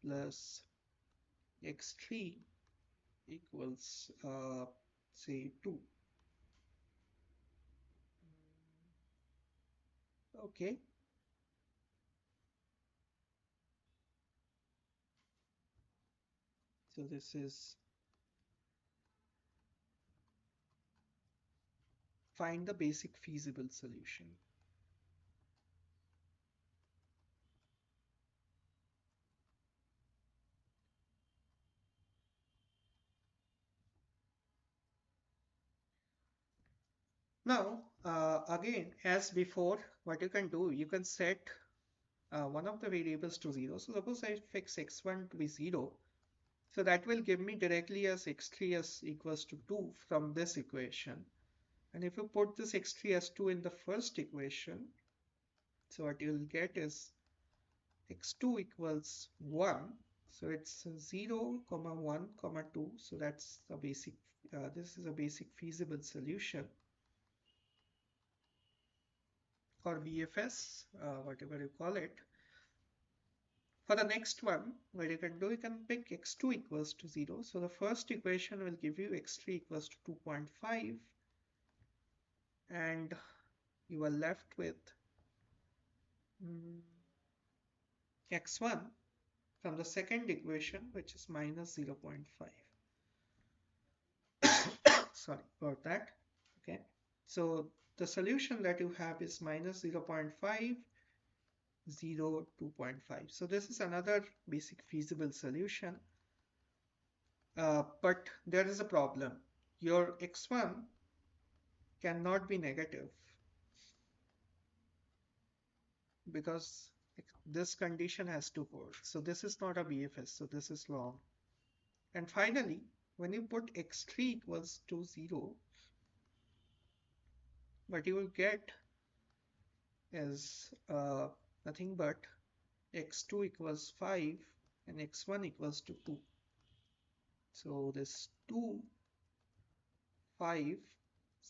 plus x3 equals say 2. Okay, so this is find the basic feasible solution. Now, again, as before, what you can do, you can set one of the variables to 0. So suppose I fix x1 to be 0. So that will give me directly as x3 as equals to 2 from this equation. And if you put this x3 as 2 in the first equation, so what you'll get is x2 equals 1. So it's 0, comma 1, comma 2. So that's the basic, this is a basic feasible solution. Or VFS, whatever you call it. For the next one, what you can do, you can pick x2 equals to 0. So the first equation will give you x3 equals to 2.5, and you are left with x1 from the second equation, which is minus 0.5. Sorry about that. Okay. So the solution that you have is minus 0.5, 0, 2.5. So this is another basic feasible solution. But there is a problem. Your x1 cannot be negative because this condition has to hold. So this is not a BFS, so this is wrong. And finally, when you put x3 equals to 0, what you will get is nothing but x2 equals 5 and x1 equals to 2. So this 2, 5,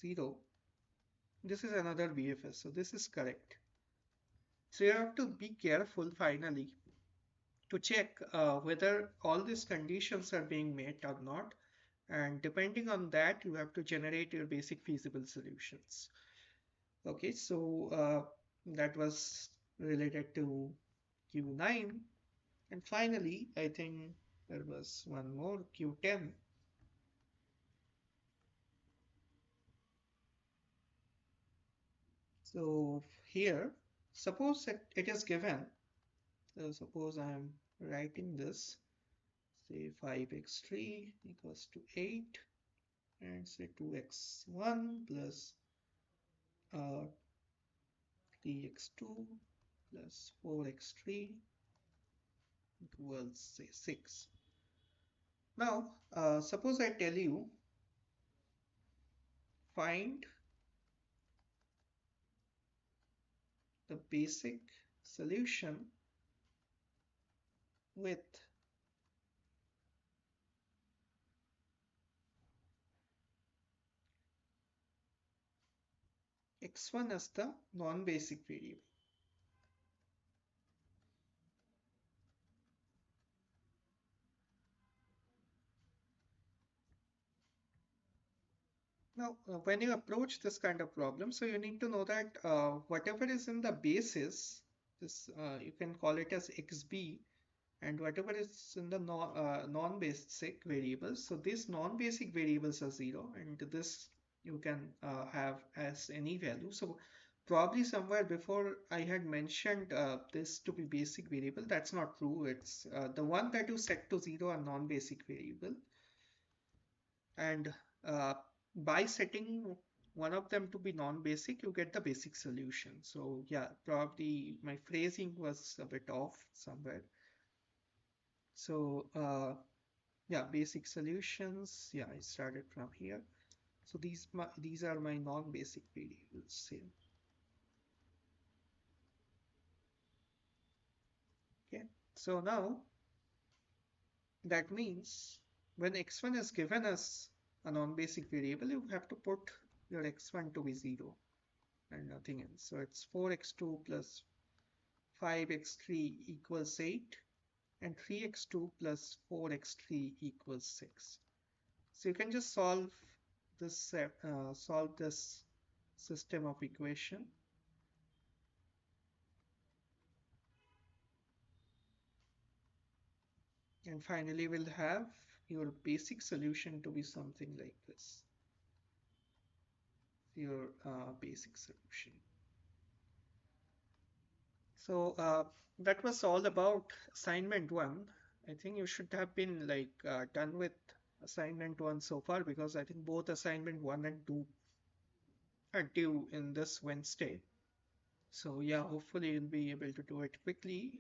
0, this is another BFS, so this is correct. So you have to be careful finally to check whether all these conditions are being met or not. And depending on that, you have to generate your basic feasible solutions. Okay, so that was related to Q9. And finally, I think there was one more, Q10. So here, suppose that it is given. So suppose I am writing this, say 5x3 equals to 8, and say 2x1 plus 3x2 plus 4x3 equals say 6. Now, suppose I tell you find the basic solution with x1 as the non-basic variable. Now, when you approach this kind of problem, so you need to know that whatever is in the basis, this you can call it as xb, and whatever is in the non-basic variables, so these non-basic variables are 0, and this you can have as any value. So probably somewhere before I had mentioned this to be basic variable. That's not true. It's the one that you set to 0 are non-basic variable, and uh, by setting one of them to be non-basic, you get the basic solution. So yeah, probably my phrasing was a bit off somewhere. So yeah, basic solutions. Yeah, I started from here. So these are my non-basic variables here. Okay. So now that means when x1 is given as a non-basic variable, you have to put your x1 to be 0 and nothing else. So it's 4x2 plus 5x3 equals 8, and 3x2 plus 4x3 equals 6. So you can just solve this system of equation. And finally, we'll have your basic solution to be something like this. Your basic solution. So that was all about assignment 1. I think you should have been like done with assignment 1 so far, because I think both assignment 1 and 2 are due in this Wednesday. So yeah, hopefully you'll be able to do it quickly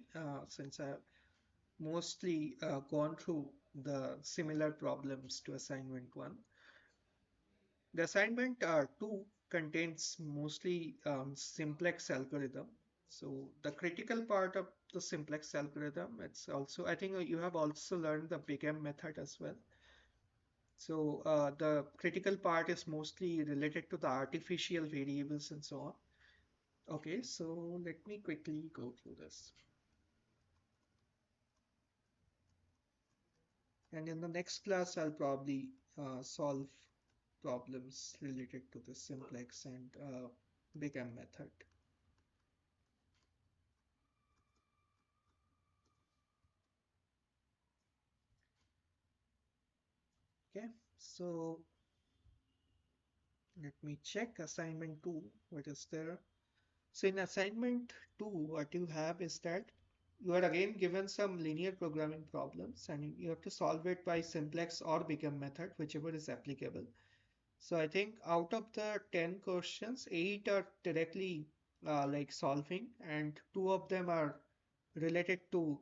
since I've mostly gone through the similar problems to assignment 1. The assignment 2 contains mostly simplex algorithm. So the critical part of the simplex algorithm, it's also, I think you have also learned the Big-M method as well. So the critical part is mostly related to the artificial variables and so on. Okay, so let me quickly go through this. And in the next class, I'll probably solve problems related to the simplex and Big-M method. Okay, so let me check assignment 2. What is there? So in assignment 2, what you have is that you are again given some linear programming problems and you have to solve it by simplex or Big-M method, whichever is applicable. So I think out of the 10 questions, 8 are directly like solving and 2 of them are related to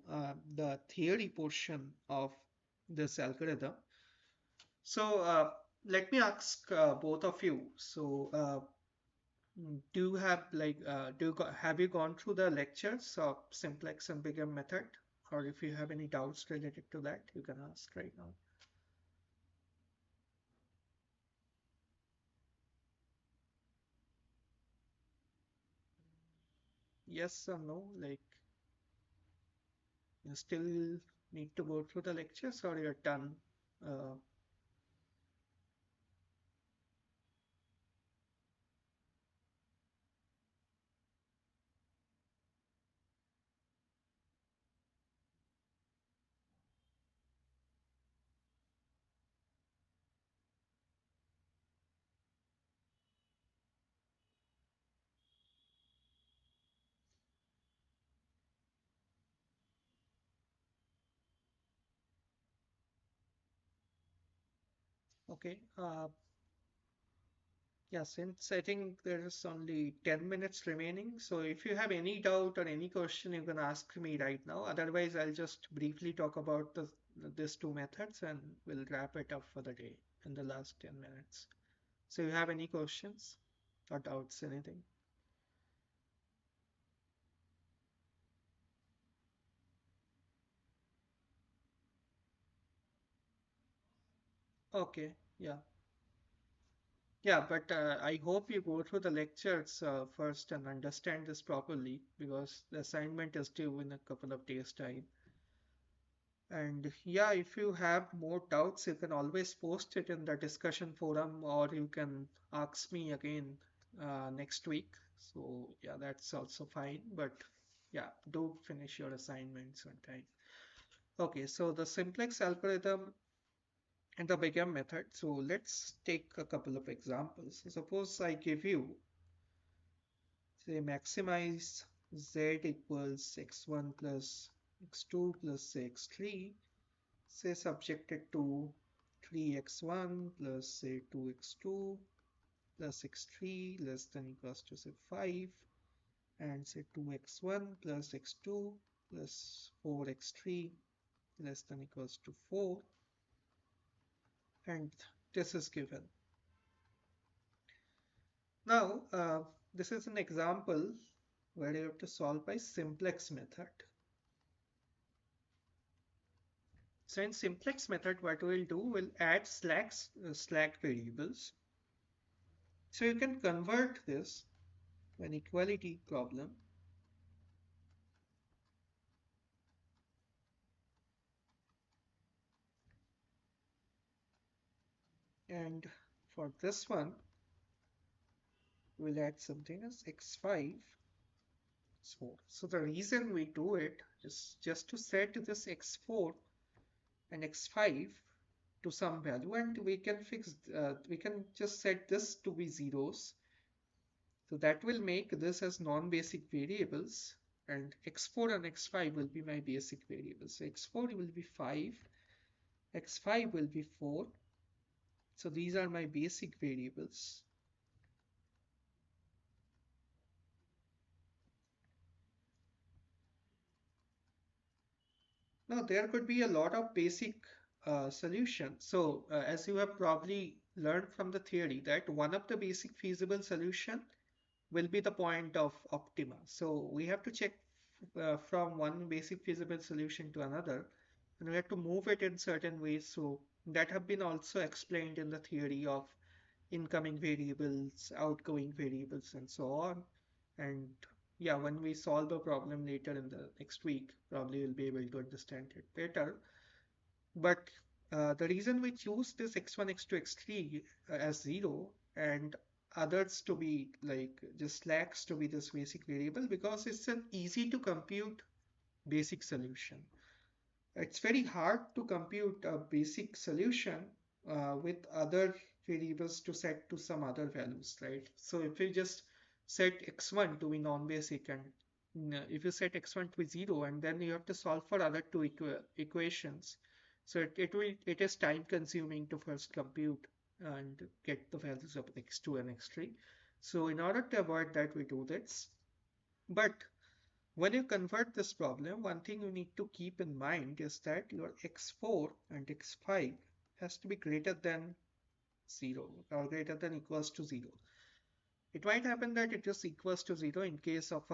the theory portion of this algorithm. So let me ask both of you. So do you have like have you gone through the lectures of simplex and Big-M method? Or if you have any doubts related to that, you can ask right now. Yes or no? Like you still need to go through the lectures or you're done? Uh, okay. Yeah, since I think there's only 10 minutes remaining, so if you have any doubt or any question, you can ask me right now. Otherwise, I'll just briefly talk about these two methods and we'll wrap it up for the day in the last 10 minutes. So you have any questions or doubts, anything? Okay, yeah. Yeah, but I hope you go through the lectures first and understand this properly because the assignment is due in a couple of days' time. And yeah, if you have more doubts, you can always post it in the discussion forum or you can ask me again next week. So yeah, that's also fine. But yeah, do finish your assignments on time. Okay, so the simplex algorithm and the Big-M method. So let's take a couple of examples. Suppose I give you, say, maximize z equals x1 plus x2 plus x3, say subjected to 3x1 plus say 2x2 plus x3 less than equals to say 5 and say 2x1 plus x2 plus 4x3 less than equals to 4 and this is given. Now, this is an example where you have to solve by simplex method. So in simplex method, what we'll do, we'll add slack variables. So you can convert this to an equality problem. And for this one, we'll add something as x5. So the reason we do it is just to set this x4 and x5 to some value and we can just set this to be zeros. So that will make this as non-basic variables and x4 and x5 will be my basic variables. So x4 will be 5, x5 will be 4. So these are my basic variables. Now there could be a lot of basic solutions. So as you have probably learned from the theory that one of the basic feasible solution will be the point of optima. So we have to check from one basic feasible solution to another, and we have to move it in certain ways. So that have been also explained in the theory of incoming variables, outgoing variables, and so on. And yeah, when we solve a problem later in the next week, probably we'll be able to understand it better. But the reason we choose this x1, x2, x3 as 0 and others to be like just slacks to be this basic variable because it's an easy to compute basic solution. It's very hard to compute a basic solution with other variables to set to some other values, right? So if you just set x1 to be non-basic and if you set x1 to be 0 and then you have to solve for other two equations, so it is time consuming to first compute and get the values of x2 and x3. So in order to avoid that, we do this. But when you convert this problem, one thing you need to keep in mind is that your x4 and x5 has to be greater than 0 or greater than equals to 0. It might happen that it is equals to 0 in case of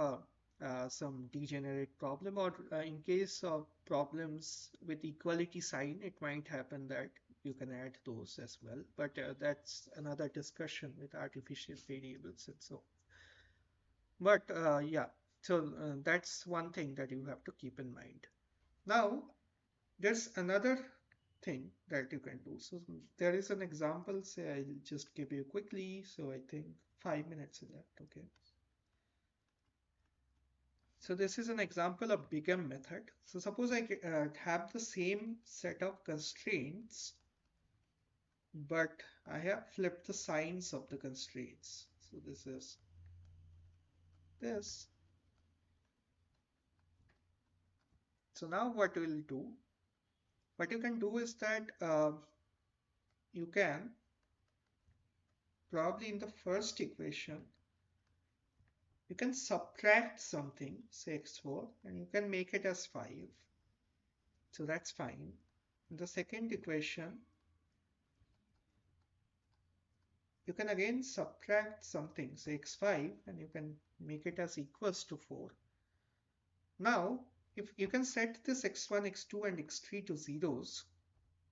some degenerate problem, or in case of problems with equality sign, it might happen that you can add those as well. But that's another discussion with artificial variables and so. But yeah, so that's one thing that you have to keep in mind. Now, there's another thing that you can do. So there is an example, say I'll just give you quickly. So I think 5 minutes is left. Okay. So this is an example of Big-M method. So suppose I have the same set of constraints, but I have flipped the signs of the constraints. So this is this. So now what we'll do, what you can do is that you can probably in the first equation, you can subtract something, say x4, and you can make it as 5. So that's fine. In the second equation, you can again subtract something, say x5, and you can make it as equals to 4. Now, if you can set this x1, x2, and x3 to zeros,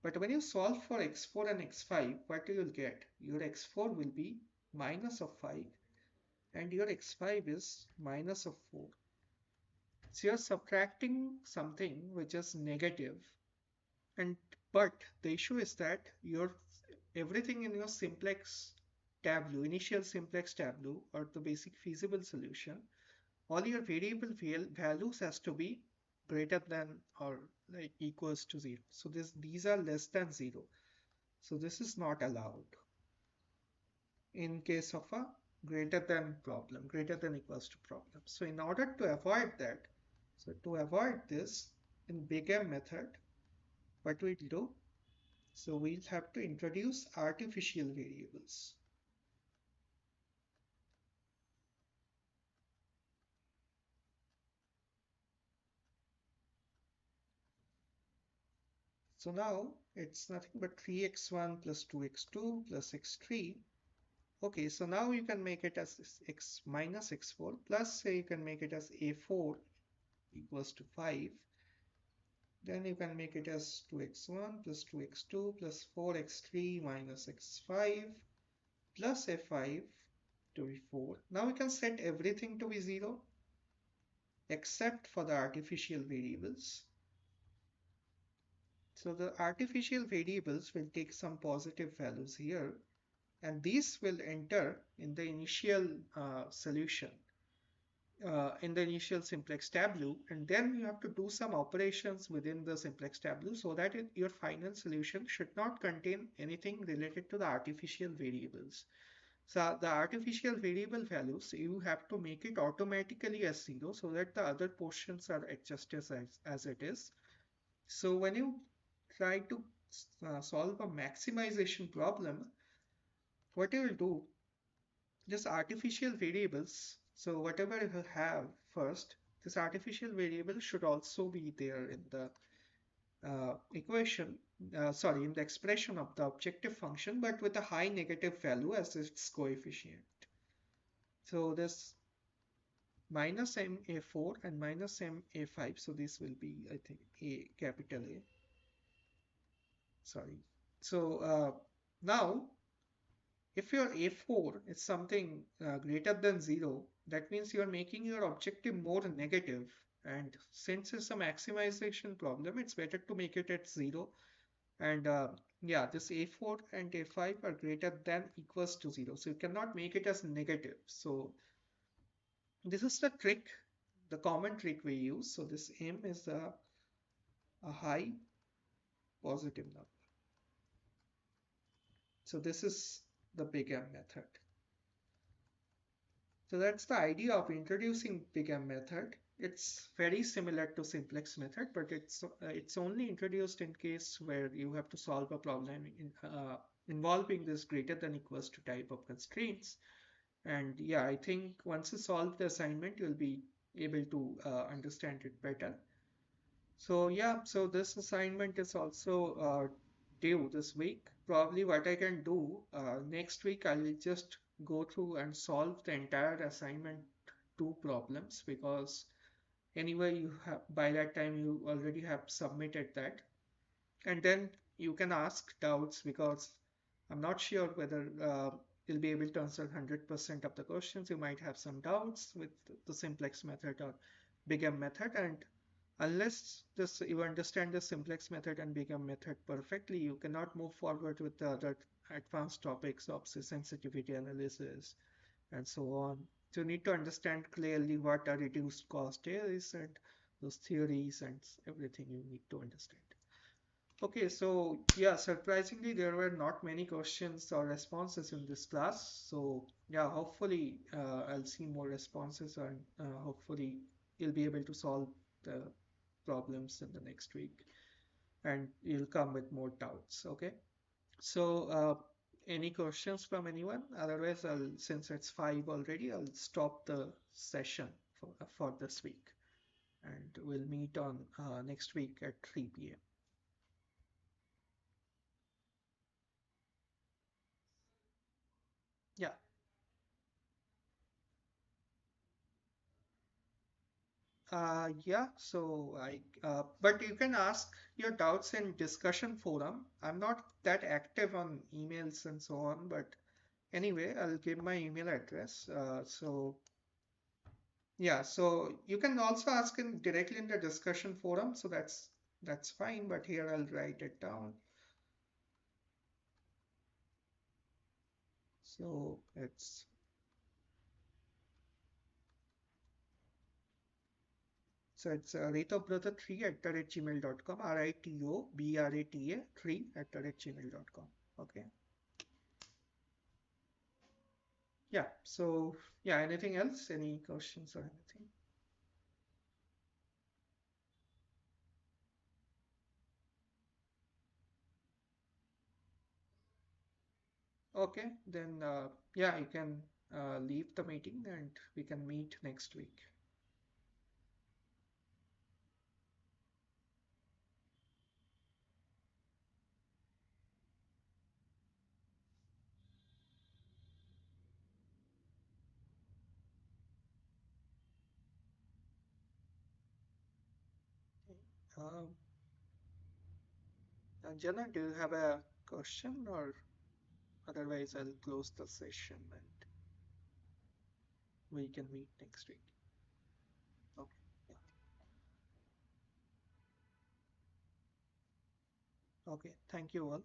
but when you solve for x4 and x5, what you will get? Your x4 will be minus of 5, and your x5 is minus of 4. So you're subtracting something which is negative, and but the issue is that your everything in your simplex tableau, initial simplex tableau, or the basic feasible solution, all your variable values has to be greater than or like equals to 0. So these are less than 0. So this is not allowed in case of a greater than problem, greater than equals to problem. So in order to avoid that, so to avoid this, in Big-M method, what we'll do, so we'll have to introduce artificial variables. So now it's nothing but 3x1 plus 2x2 plus x3. Okay, so now you can make it as x minus x4 plus, say you can make it as a4 equals to 5. Then you can make it as 2x1 plus 2x2 plus 4x3 minus x5 plus a5 to be 4. Now we can set everything to be 0 except for the artificial variables. So the artificial variables will take some positive values here, and these will enter in the initial solution, in the initial simplex tableau, and then you have to do some operations within the simplex tableau so that your final solution should not contain anything related to the artificial variables. So the artificial variable values, you have to make it automatically as 0 so that the other portions are adjusted as it is. So when you try to solve a maximization problem, what you will do, this artificial variables, so whatever you have first, this artificial variable should also be there in the equation, sorry, in the expression of the objective function, but with a high negative value as its coefficient. So this minus ma4 and minus ma5, so this will be, I think, a capital A. Sorry. So now, if your a4 is something greater than 0, that means you are making your objective more negative. And since it's a maximization problem, it's better to make it at 0. And yeah, this a4 and a5 are greater than equals to 0. So you cannot make it as negative. So this is the trick, the common trick we use. So this m is a, high positive number. So this is the big M method. So that's the idea of introducing big M method. It's very similar to simplex method, but it's only introduced in case where you have to solve a problem involving this greater than equals to type of constraints. And yeah, I think once you solve the assignment, you'll be able to understand it better. So yeah, so this assignment is also due this week. Probably what I can do next week, I'll just go through and solve the entire assignment two problems, because anyway you have by that time you already have submitted that, and then you can ask doubts, because I'm not sure whether you'll be able to answer 100% of the questions. You might have some doubts with the simplex method or big M method, and unless this you understand the simplex method and big M method perfectly, you cannot move forward with the other advanced topics of say, sensitivity analysis and so on. So you need to understand clearly what a reduced cost is and those theories and everything you need to understand. Okay, so yeah, surprisingly, there were not many questions or responses in this class. So yeah, hopefully I'll see more responses, and hopefully you'll be able to solve the problems in the next week, and you'll come with more doubts. Okay, so any questions from anyone? Otherwise, since it's 5 already, I'll stop the session for this week, and we'll meet on next week at 3 p.m. Yeah. Yeah, so but you can ask your doubts in discussion forum. I'm not that active on emails and so on, but anyway, I'll give my email address. So yeah, so you can also ask in directly in the discussion forum. So that's fine. But here I'll write it down. So it's ritobrata3 at the rate gmail.com, RITOBRATA 3 at the rate gmail.com. Okay. Yeah. So yeah, anything else? Any questions or anything? Okay, then yeah, you can leave the meeting and we can meet next week. Um, Jana, do you have a question, or otherwise I'll close the session and we can meet next week. Okay. Yeah. Okay. Thank you all.